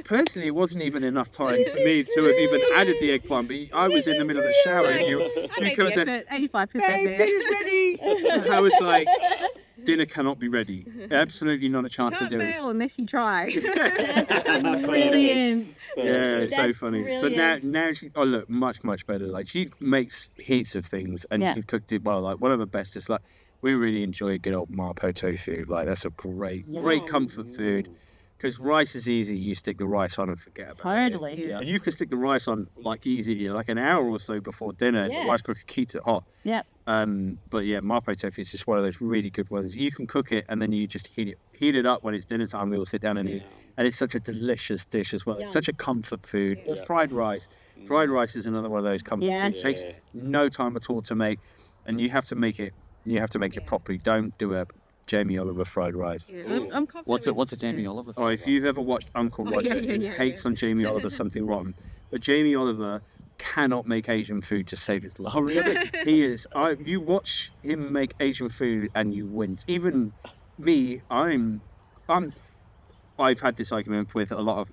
personally, it wasn't even enough time for me to have even added the eggplant, but I was in the middle of the shower and you could have said, 85% "Babe, there. dinner's ready." And I was like, dinner cannot be ready. Absolutely not a chance for Can't dinner. fail unless you try. Brilliant. Yeah, it's so That's funny. brilliant. So now she, look, much better. Like, she makes heaps of things, and Yeah. she cooked it well. Like, one of the best is like, we really enjoy good old mapo tofu. Like, that's a great comfort food. Because rice is easy. You stick the rice on and forget about it. Totally. Yeah. And you can stick the rice on easy, like an hour or so before dinner. And Yeah. the rice cooker keeps it hot. Yep. But yeah, mapo tofu is just one of those really good ones. You can cook it and then you just heat it up when it's dinner time. We all sit down and eat. And it's such a delicious dish as well. It's such a comfort food. Or fried rice. Fried rice is another one of those comfort foods. It takes no time at all to make, and you have to make it. You have to make it properly. Don't do a Jamie Oliver fried rice. I'm confident. What's a Jamie Oliver? Oh, if you've ever watched Uncle Roger, he hates on Jamie Oliver something rotten. But Jamie Oliver cannot make Asian food to save his life. Oh, really? He is. You watch him make Asian food and you wince. Even me, I've had this argument with a lot of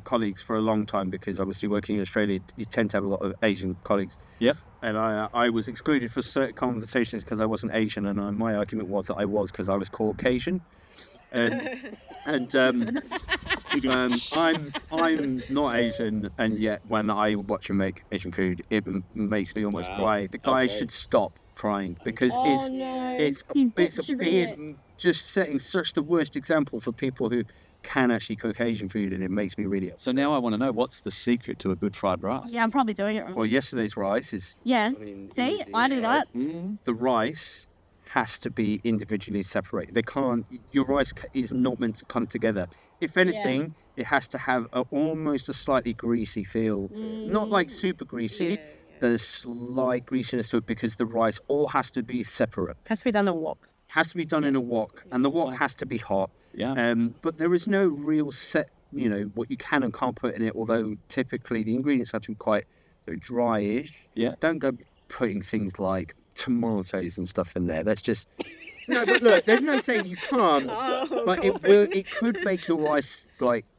colleagues for a long time, because obviously working in Australia, you tend to have a lot of Asian colleagues. Yep. And I was excluded for certain conversations because I wasn't Asian, and my argument was that I was, because I was Caucasian. And I'm not Asian, and yet when I watch him make Asian food, it makes me almost cry. The guy should stop trying, because it's he is just setting such the worst example for people who can actually cook Asian food, and it makes me really upset. So now I want to know, what's the secret to a good fried rice? Yeah, I'm probably doing it wrong. Well, yesterday's rice is Yeah. See, I do that. the rice has to be individually separated. Your rice is not meant to come together. If anything, it has to have almost a slightly greasy feel. Not like super greasy. There's slight greasiness to it, because the rice all has to be separate. Has to be done a wok. Has to be done in a wok, and the wok has to be hot. Yeah. But there is no real set, what you can and can't put in it, although typically the ingredients have to be quite dryish. Yeah. Don't go putting things like tomatoes and stuff in there. That's just... No, but look, there's no saying you can't, but it could make your rice,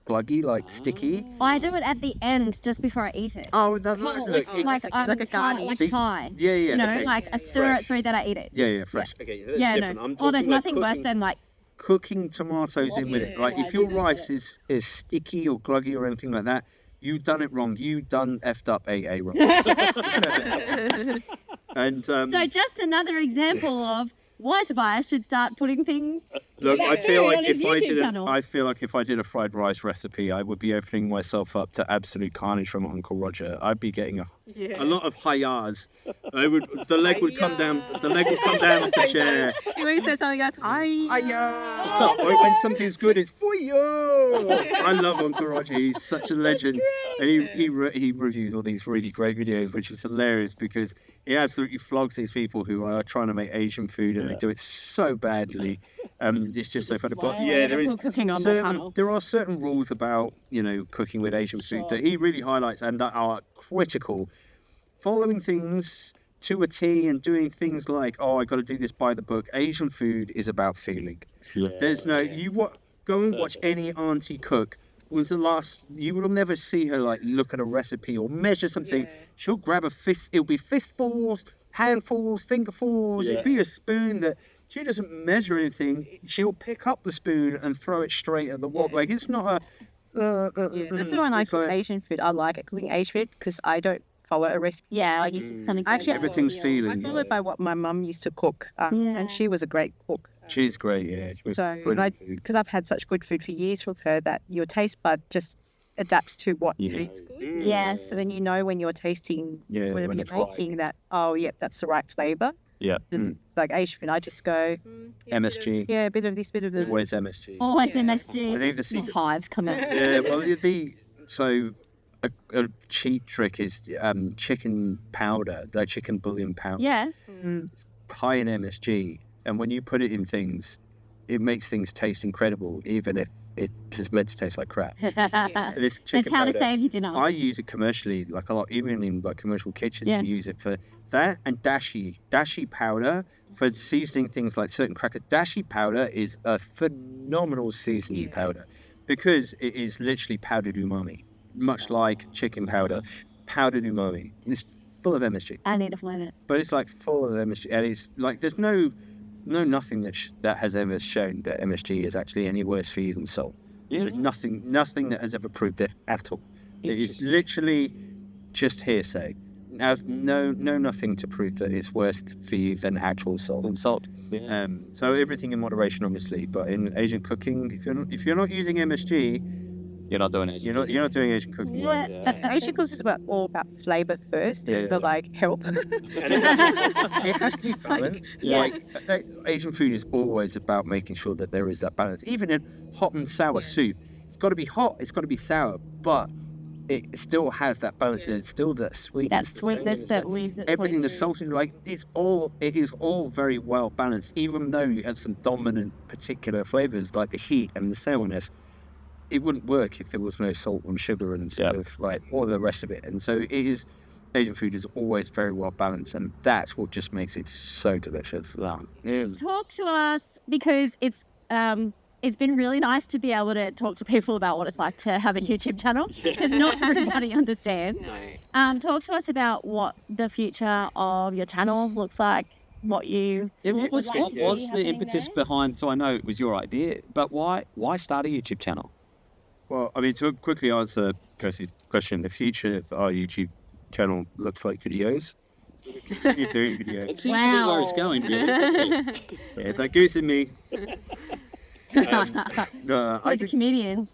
gluggy, like sticky. I do it at the end, just before I eat it. Oh, that's Like a garnish. Like pie. Yeah, You know, okay. like I stir it through, then I eat it. Yeah, fresh. Okay, that's Yeah, different. no. I'm Or talking there's like nothing worse than like. cooking tomatoes in with it. Like if your rice is sticky or gluggy or anything like that, you've done it wrong. You done effed up AA wrong. And So just another example of why Tobias should start putting things. look, I feel like on his YouTube channel. if I did a fried rice recipe, I would be opening myself up to absolute carnage from Uncle Roger. I'd be getting a lot of hi-yahs. The leg would come down off the chair. When he says something, he goes, hi. Or when something's good, it's for you. I love Uncle Roger. He's such a legend, and he reviews all these really great videos, which is hilarious because he absolutely flogs these people who are trying to make Asian food, and they do it so badly. It's just so funny. But yeah, there are certain rules about cooking with Asian food that he really highlights and that are critical. Following things to a T and doing things like, I got to do this by the book. Asian food is about feeling. Yeah. There's no go and watch any auntie cook. When's the last? You will never see her like look at a recipe or measure something. Yeah. She'll grab a fist. It'll be fistfuls, handfuls, fingerfuls. Yeah. It'll be a spoon that she doesn't measure anything. She'll pick up the spoon and throw it straight at the wok. Like it's not a. That's why I cook Asian food. I like it cooking Asian food because I don't follow a recipe. Yeah, I used to kind of actually everything's feeling. I follow by what my mum used to cook, and she was a great cook. She's great, yeah. Because I've had such good food for years with her that your taste bud just adapts to what tastes good. Yes. So then you know when you're tasting whatever you're making that, that's the right flavour. Yeah. Like Asian food, I just go MSG. Yeah, a bit of this, bit of the. Always MSG. Always MSG. I think the secret. Hives come out. Yeah, well, a cheap trick is chicken powder, like chicken bouillon powder. Yeah. It's high in MSG, and when you put it in things, it makes things taste incredible, even if it is meant to taste like crap. This chicken how powder, to save you dinner. I use it commercially, like a lot, even in like commercial kitchens. You use it for that and dashi powder for seasoning things like certain crackers. Dashi powder is a phenomenal seasoning powder because it is literally powdered umami, much like chicken powder. Powdered umami. It's full of MSG. I need to find it. But it's like full of MSG, and it's like there's nothing that has ever shown that MSG is actually any worse for you than salt. There's nothing that has ever proved it at all. It is literally just hearsay. Now, nothing to prove that it's worse for you than actual salt. Yeah. So everything in moderation, obviously. But in Asian cooking, if you're not using MSG, you're not doing Asian. You're not doing Asian cooking. Yeah. Asian cooking is all about flavour first, but like health. It has to be balanced. Yeah. Like Asian food is always about making sure that there is that balance. Even in hot and sour soup, it's got to be hot. It's got to be sour, but it still has that balance, and it's still that sweetness. That sweetness that leaves it. Everything, the salted, it is all very well balanced. Even though you have some dominant particular flavors like the heat and the sourness, it wouldn't work if there was no salt and sugar and sort of like all the rest of it. And so Asian food is always very well balanced, and that's what just makes it so delicious. Talk to us, because it's been really nice to be able to talk to people about what it's like to have a YouTube channel, because not everybody understands. Talk to us about what the future of your channel looks like, what was the impetus behind, so I know it was your idea, but why start a YouTube channel? Well, I mean, to quickly answer Kirsty's question, the future of our YouTube channel looks like videos. We continue doing videos. It seems to be where it's going, really. It's like Goose and me. No, he's a comedian.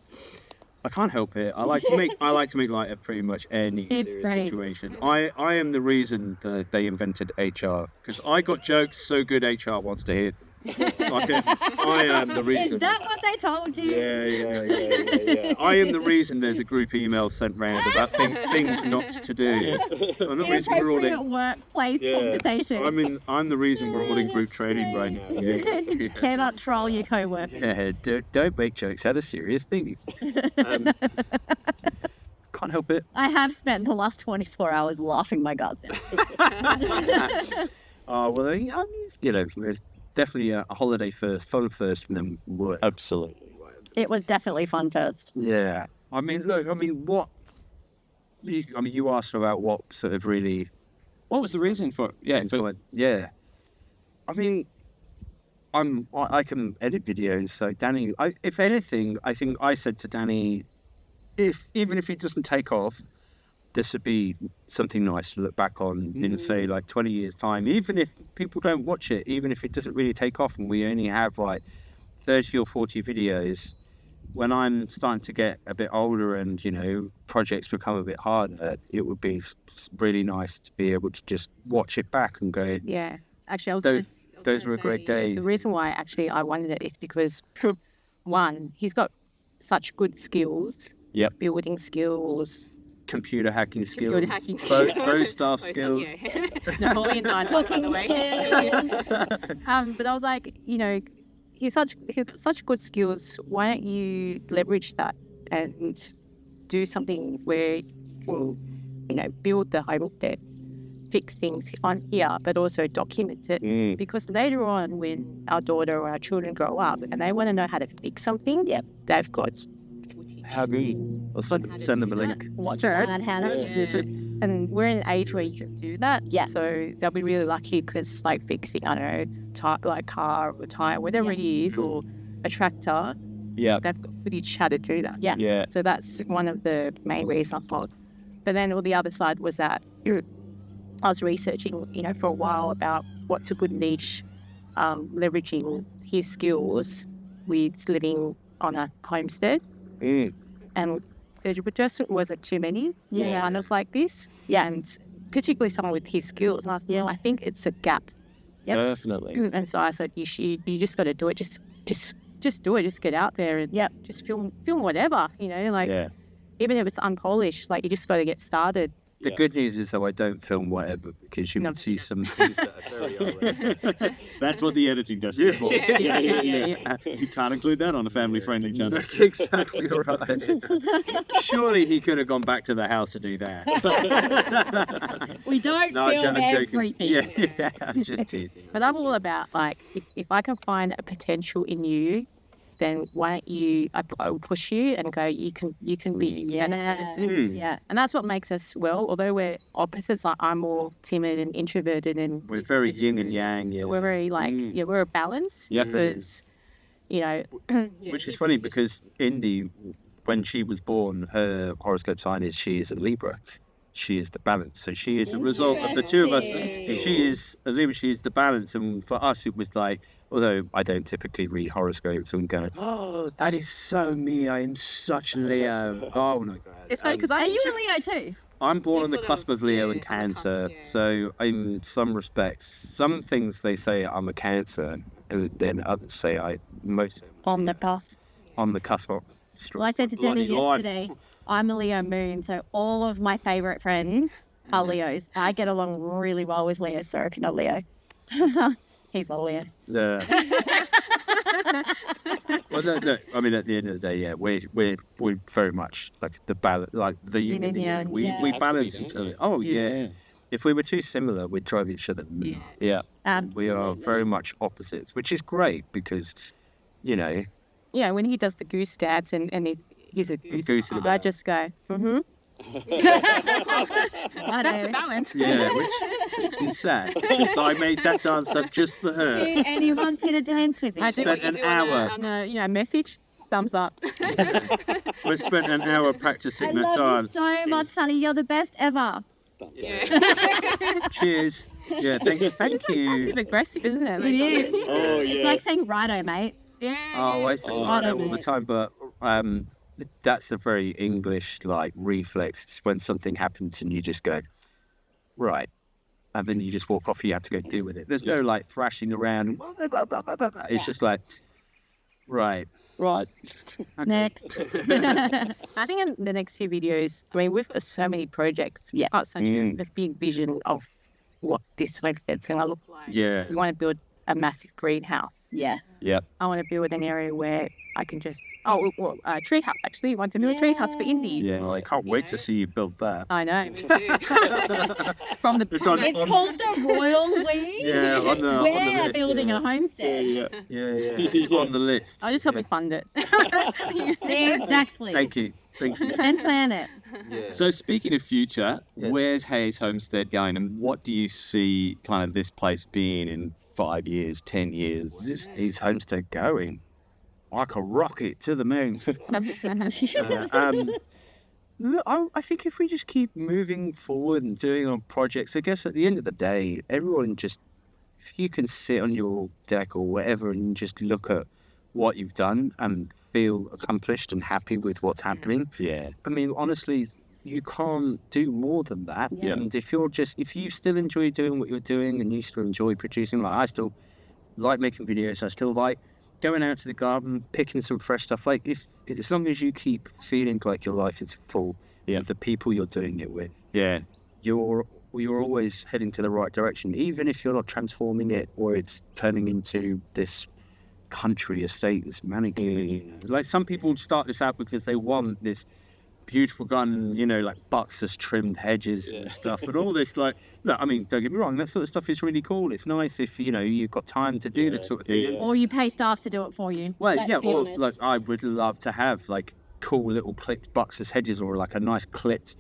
I can't help it. I like to make light of pretty much any serious situation. I am the reason that they invented HR, because I got jokes so good HR wants to hear them. I am the reason. Is that what they told you? Yeah. I am the reason there's a group email sent round about things not to do. I'm the reason we're all in workplace conversation. I'm the reason we're all in group training right now. You cannot troll your co-workers. Yeah, don't make jokes out of serious things. Can't help it. I have spent the last 24 hours laughing my guts out. Well, there's definitely a holiday first, fun first, and then work. Absolutely. It was definitely fun first. Yeah. I mean, look, you asked about what sort of really... What was the reason for it? Yeah. Yeah. I mean, I can edit videos, so Dani, if anything, I think I said to Dani, even if it doesn't take off, this would be something nice to look back on in, say, like 20 years' time. Even if people don't watch it, even if it doesn't really take off and we only have like 30 or 40 videos, when I'm starting to get a bit older and, you know, projects become a bit harder, it would be really nice to be able to just watch it back and go, Yeah. Actually, those were great days. The reason why actually I wanted it is because, one, he's got such good skills. Yep. Building skills. Computer hacking skills. Computer hacking skills. Pro staff skills. Napoleon Dynamite, by the way. But I was like, you know, he's such good skills. Why don't you leverage that and do something where you can, you know, build the homestead, fix things on here, but also document it. Because later on, when our daughter or our children grow up and they want to know how to fix something, they've got. How good. I'll send them a link. Watch it. And we're in an age where you can do that. Yeah. So they'll be really lucky because, like, fixing, I don't know, like car or tire, whatever it is, or a tractor. Yeah. They've got footage how to do that. Yeah. Yeah. So that's one of the main reasons I thought. But then on the other side was that I was researching, you know, for a while about what's a good niche, leveraging his skills with living on a homestead. And there just wasn't too many kind of like this. Yeah, and particularly someone with his skills. And I thought, I think it's a gap. Yep. Definitely. And so I said, you just got to do it. Just do it. Just get out there and just film whatever, you know, like even if it's unpolished, like you just got to get started. The good news is, though, I don't film whatever because you can see some things that are very old. That's what the editing does. Yeah. You can't include that on a family-friendly channel. Exactly right. Surely he could have gone back to the house to do that. We don't film everything. Yeah, I'm just teasing. But I'm all about, like, if I can find a potential in you, then why don't you, I will push you and go, you can be Yeah. And that's what makes us, although we're opposites, like I'm more timid and introverted and we're very yin and yang. Yeah. we're very like, we're a balance. Yeah. Because, you know. Which is funny because Indy, when she was born, her horoscope sign is she is a Libra. She is the balance. So she is a result of the two of us. She is a Libra, she is the balance. And for us, it was like, although I don't typically read horoscopes and go, oh, that is so me. I am such a Leo. Oh, my God. It's funny because Are you a Leo too? I'm born on the cusp of Leo and Cancer. So in some respects, some things they say I'm a Cancer, and then others say On the cusp. on the cusp of Well, I said to Dani yesterday, I'm a Leo moon, so all of my favourite friends are Leos. I get along really well with Leo, so I'm not Leo. He's a Leo. Yeah. Well, no. I mean, at the end of the day, yeah, we're very much like the balance, like the yin and yang. We balance each other. Oh yeah. If we were too similar, we'd drive each other. Yeah. We are very much opposites, which is great because, you know. Yeah, when he does the goose dance and he's a goose, I just go, I know. balance. Yeah, which makes me sad. So I made that dance up just for her. Anyone's here to dance with me? I do Spent an hour. on a message, thumbs up. We spent an hour practicing I that love dance. you so much, honey. You're the best ever. Cheers. Yeah, thank you. Passive aggressive, isn't it? It is. Oh, yeah. It's like saying righto, mate. Yeah. Oh, I say righto all the time, but that's a very English like reflex. It's when something happens and you just go, right, and then you just walk off. You have to go deal with it. There's no like thrashing around. It's just like, right. Next. I think in the next few videos, I mean, we've got so many projects. Got such a big vision of what this homestead's going to look like. Yeah. We want to build a massive greenhouse. Yeah. Yep. I want to build an area where I can just a tree house actually. I want to build a tree house for Indy. Yeah. I can't wait to see you build that. I know. Me too. From the It's called the Royal Wing. Yeah, on the We're list, building yeah. a homestead. Yeah. It's on the list. I just help me fund it. Yeah, exactly. Thank you. And plan it. Yeah. So speaking of future, Yes. where's Hayes Homestead going, and what do you see kind of this place being in 5 years, 10 years? This is Homestead going like a rocket to the moon. Look, I think if we just keep moving forward and doing on projects, I guess at the end of the day, everyone just, if you can sit on your deck or whatever and just look at what you've done and feel accomplished and happy with what's happening. Yeah. I mean, honestly, you can't do more than that. Yeah. And if you still enjoy doing what you're doing and you still enjoy producing, like I still like making videos, I still like going out to the garden, picking some fresh stuff. Like as long as you keep feeling like your life is full of the people you're doing it with, you're always heading to the right direction, even if you're not transforming it or it's turning into this country estate that's managing. Like some people start this out because they want this beautiful garden, like Buxus trimmed hedges and stuff and all this. Like, look, I mean, don't get me wrong, that sort of stuff is really cool. It's nice if you've got time to do that sort of thing. Or you pay staff to do it for you. Well, let's be or honest. like I would love to have like cool little clipped Buxus hedges or like a nice clipped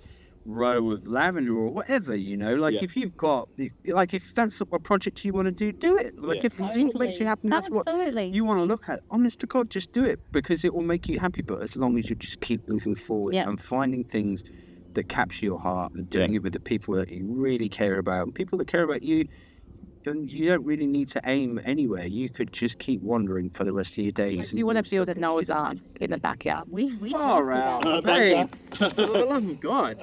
row of lavender or whatever, if you've got, like if that's a project you want to do it. Like if it makes you happy, that's what Absolutely. you want to look at. Honest to God, just do it because it will make you happy. But as long as you just keep moving forward and finding things that capture your heart and doing it with the people that you really care about, people that care about you, and you don't really need to aim anywhere. You could just keep wandering for the rest of your days. You want to build a Noah's Ark in the backyard. We Far out, babe. For the love of God.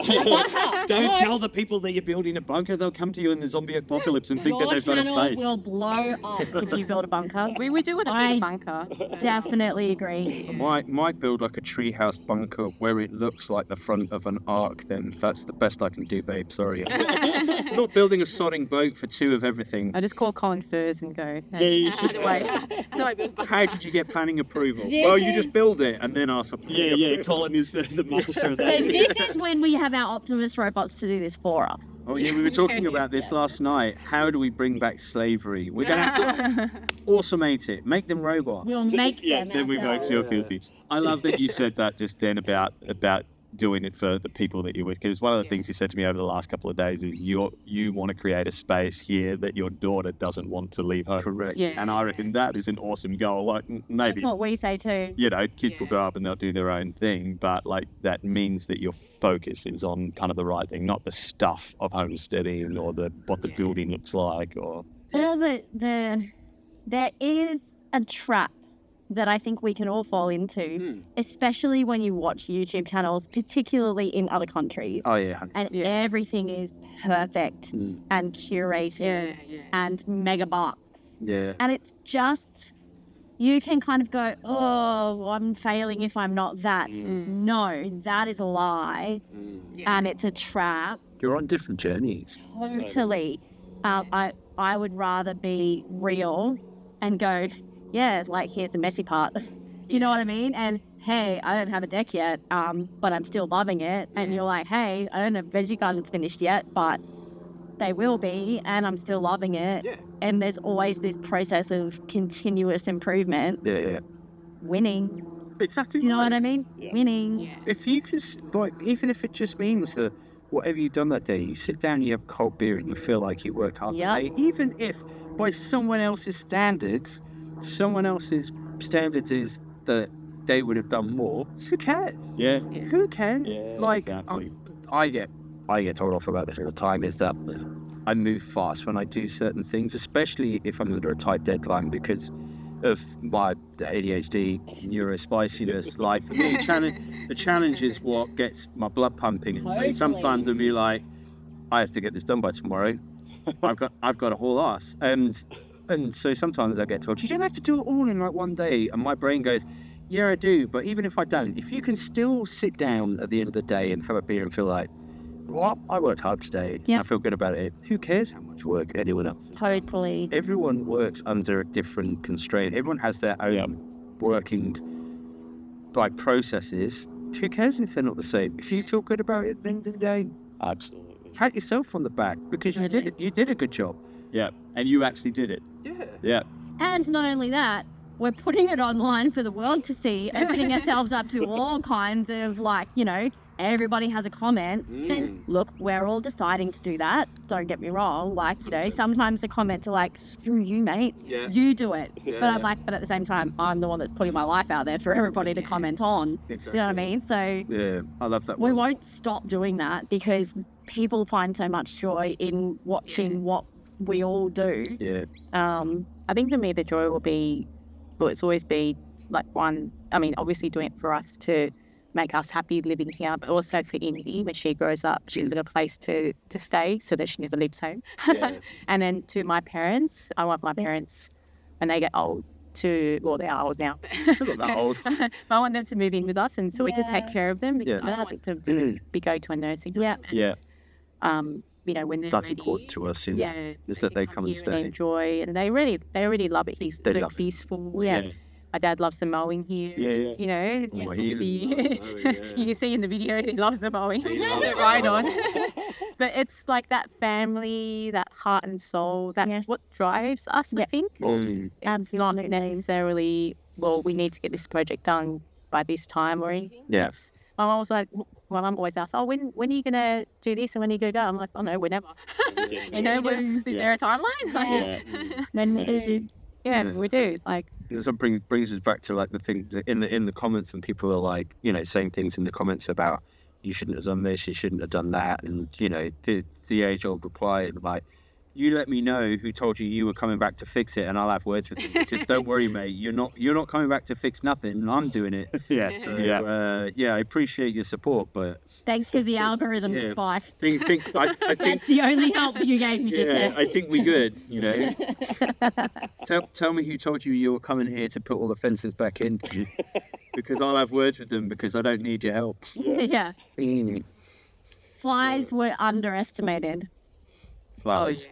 Don't tell the people that you're building a bunker. They'll come to you in the zombie apocalypse and think that Your they've got a channel space. will blow up if you build a bunker. We do want to build a bunker. Definitely agree. Might build like a treehouse bunker where it looks like the front of an ark. Then that's the best I can do, babe. Sorry, I'm not building a sodding boat for two of everything. I just call Colin Furs and go. Yeah, you should. Either way. No, I build How did you get planning approval? This Well, you is- just build it and then ask. Yeah. Colin is the master of So that. this is when we have our Optimus robots to do this for us. Oh yeah, we were talking about this last night. How do we bring back slavery? We're gonna have to automate it, make them robots. We'll make Yeah, them then we won't ourselves. feel guilty. I love that you said that just then about doing it for the people that you're with, because one of the things you said to me over the last couple of days is you want to create a space here that your daughter doesn't want to leave home. Correct. Yeah. And I reckon that is an awesome goal. Like maybe That's what we say too. kids will grow up and they'll do their own thing, but like that means that your focus is on kind of the right thing, not the stuff of homesteading or what the building looks like or There is a trap that I think we can all fall into, especially when you watch YouTube channels, particularly in other countries. Oh yeah. And everything is perfect and curated and mega bucks. Yeah. And it's just, you can kind of go, oh, I'm failing if I'm not that. No, that is a lie. And it's a trap. You're on different journeys. Totally. I would rather be real and go, yeah, like here's the messy part. You know what I mean? And hey, I don't have a deck yet, but I'm still loving it. And you're like, hey, I don't have veggie gardens finished yet, but they will be, and I'm still loving it. Yeah. And there's always this process of continuous improvement. Yeah. Winning. Exactly. Do you know what I mean? Yeah. Winning. If you can, even if it just means that whatever you've done that day, you sit down, you have a cold beer, and you feel like you worked hard Yep. that day, even if by someone else's standards is that they would have done more, who cares? yeah. Who cares? Yeah, Like, exactly. I get told off about this all the time, is that I move fast when I do certain things, especially if I'm under a tight deadline because of my ADHD, neurospiciness. Like for me, the challenge is what gets my blood pumping. And Totally. so sometimes I'll be like, I have to get this done by tomorrow. I've got a whole ass. And so sometimes I get told, you don't have to do it all in like one day. And my brain goes, yeah, I do. But even if I don't, if you can still sit down at the end of the day and have a beer and feel like, well, I worked hard today. Yeah. I feel good about it. Who cares how much work anyone else does? Totally. Everyone works under a different constraint. Everyone has their own working by processes. Who cares if they're not the same? If you feel good about it at the end of the day, Absolutely. pat yourself on the back because you did it. You did a good job. Yeah. And you actually did it. Yeah. Yeah. And not only that, we're putting it online for the world to see, opening ourselves up to all kinds of, like, you know, everybody has a comment. And look, we're all deciding to do that. Don't get me wrong. Like, you know, sometimes the comments are like, screw you, mate. Yeah. You do it. Yeah, but I'm like, but at the same time, I'm the one that's putting my life out there for everybody to comment on. Exactly. You know what I mean? So Yeah, I love that we one. won't stop doing that because people find so much joy in watching what we all do. Yeah. I think for me, the joy will be, well, it's always been like obviously doing it for us to make us happy living here, but also for Indy, when she grows up, she's got a place to stay so that she never leaves home. Yeah. And then to my parents, I want my parents, when they get old, they are old now. Still not that old. But I want them to move in with us and so we can take Yeah. care of them because Yeah. I don't want them to be going to a nursing home. Yeah. And, you know, when they're That's ready, important to us. Yeah. Is that they come and here stay. enjoy, and they really love it. It's They so love it. peaceful. Yeah. Yeah. My dad loves the mowing here. Yeah. You know, Oh, you he see- loves mowing, you can see in the video he loves the mowing. He loves the Right on. mowing. But it's like that family, that heart and soul. That's Yes. what drives us. I think. Mm. It's not necessarily, well, we need to get this project done by this time or anything. Yeah. It's- My mum was like, my mum always asks, oh, when are you going to do this and when are you going to go? I'm like, oh, no, whenever. You know, is there a timeline? Yeah. Yeah. When we do. Yeah, we do. Like, This brings us back to like the thing in the comments, and people are like, you know, saying things in the comments about you shouldn't have done this, you shouldn't have done that, and you know, the age-old reply, and like, you let me know who told you were coming back to fix it, and I'll have words with you. Just don't worry, mate. You're not coming back to fix nothing. I'm doing it. Yeah. So Yeah. I appreciate your support, but Thanks for the algorithm Yeah. spike. I think That's the only help you gave me just yeah, there. I think we're good. You know, tell me who told you were coming here to put all the fences back in, because I'll have words with them because I don't need your help. Yeah. Mm. Flies were underestimated. Flowers.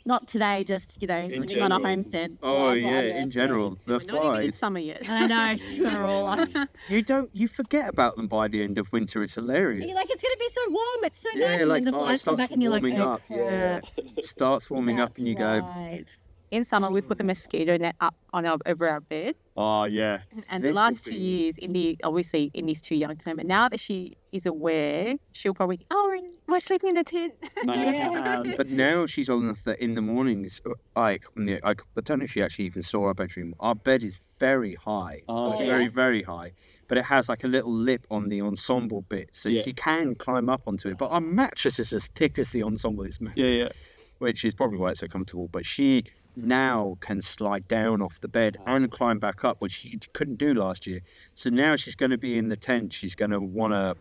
Not today, just, you know, living on a general. homestead. Oh Flies were yeah, in underestimated. general, the we're not even in flies. summer yet. I know, we're all like, You forget about them by the end of winter. It's hilarious. you're like, it's going to be so warm, it's so Yeah, nice. And like, then the oh, it flies come starts back and you're like, warming oh, up. Yeah, it starts warming up, and you go, right. In summer, we put the mosquito net up over our bed. Oh, yeah. And the This last would 2 be- years, obviously Indy's too young to know, but now that she is aware, she'll probably, we're sleeping in the tent. But now she's old enough that in the mornings, I don't know if she actually even saw our bedroom. Our bed is very high, Oh, like yeah. very, very high. But it has like a little lip on the ensemble bit, so Yeah. she can climb up onto it. But our mattress is as thick as the ensemble. It's massive, Yeah. which is probably why it's so comfortable. But she now can slide down off the bed and climb back up, which she couldn't do last year. So now she's going to be in the tent. She's going to want to,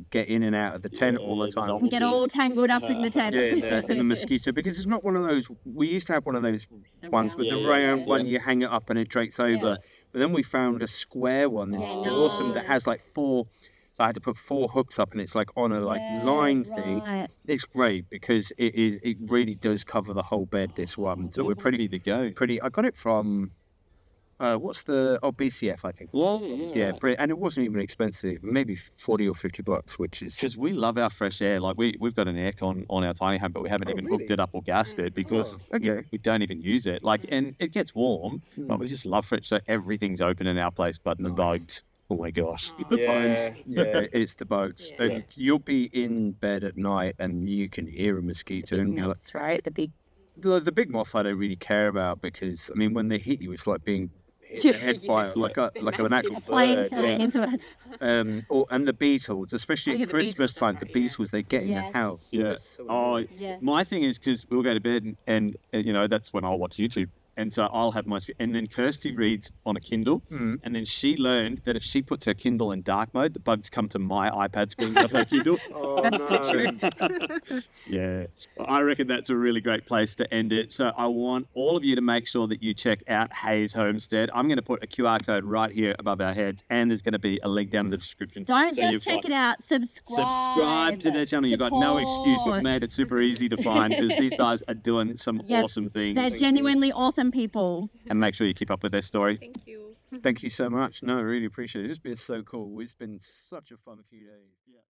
get in and out of the tent all the time. Get all tangled up in the tent. Yeah, in the mosquito, because it's not one of those. We used to have one of those ones with the round one. You hang it up and it drapes over. But then we found a square one that's awesome that has like 4. So I had to put 4 hooks up, and it's like on a line thing. Right. It's great because it really does cover the whole bed. This one, so we're Pretty to go. pretty. I got it from. What's the BCF? I think. Yeah, and it wasn't even expensive. Maybe $40 or $50, which is Because we love our fresh air. Like we've got an aircon on our tiny home, but we haven't even hooked it up or gassed it because okay. we don't even use it. Like, and it gets warm, but we just love fresh. So everything's open in our place, but the bugs. Oh my gosh. Yeah, it's the bugs. And you'll be in bed at night and you can hear a mosquito. And you're like, That's right, the big. the big moths I don't really care about because I mean when they hit you, it's like being hit in the head by like an actual Plane bird. coming into it. And the beetles, especially yeah, at the Christmas beetles time, the beetles they get in Yes. the house. Yeah. So Oh, Yeah. my thing is because we'll go to bed and that's when I'll watch YouTube. And so I'll have my, and then Kirsty reads on a Kindle, and then she learned that if she puts her Kindle in dark mode, the bugs come to my iPad screen of her Kindle. That's so true. Yeah, I reckon that's a really great place to end it. So I want all of you to make sure that you check out Hayes Homestead. I'm going to put a QR code right here above our heads, and there's going to be a link down in the description. Don't just check it out, subscribe to their channel. You've got no excuse. We've made it super easy to find because these guys are doing some awesome things. They're genuinely awesome people. And make sure you keep up with their story. Thank you. Thank you so much. No, I really appreciate it. It's been so cool. It's been such a fun few days. Yeah.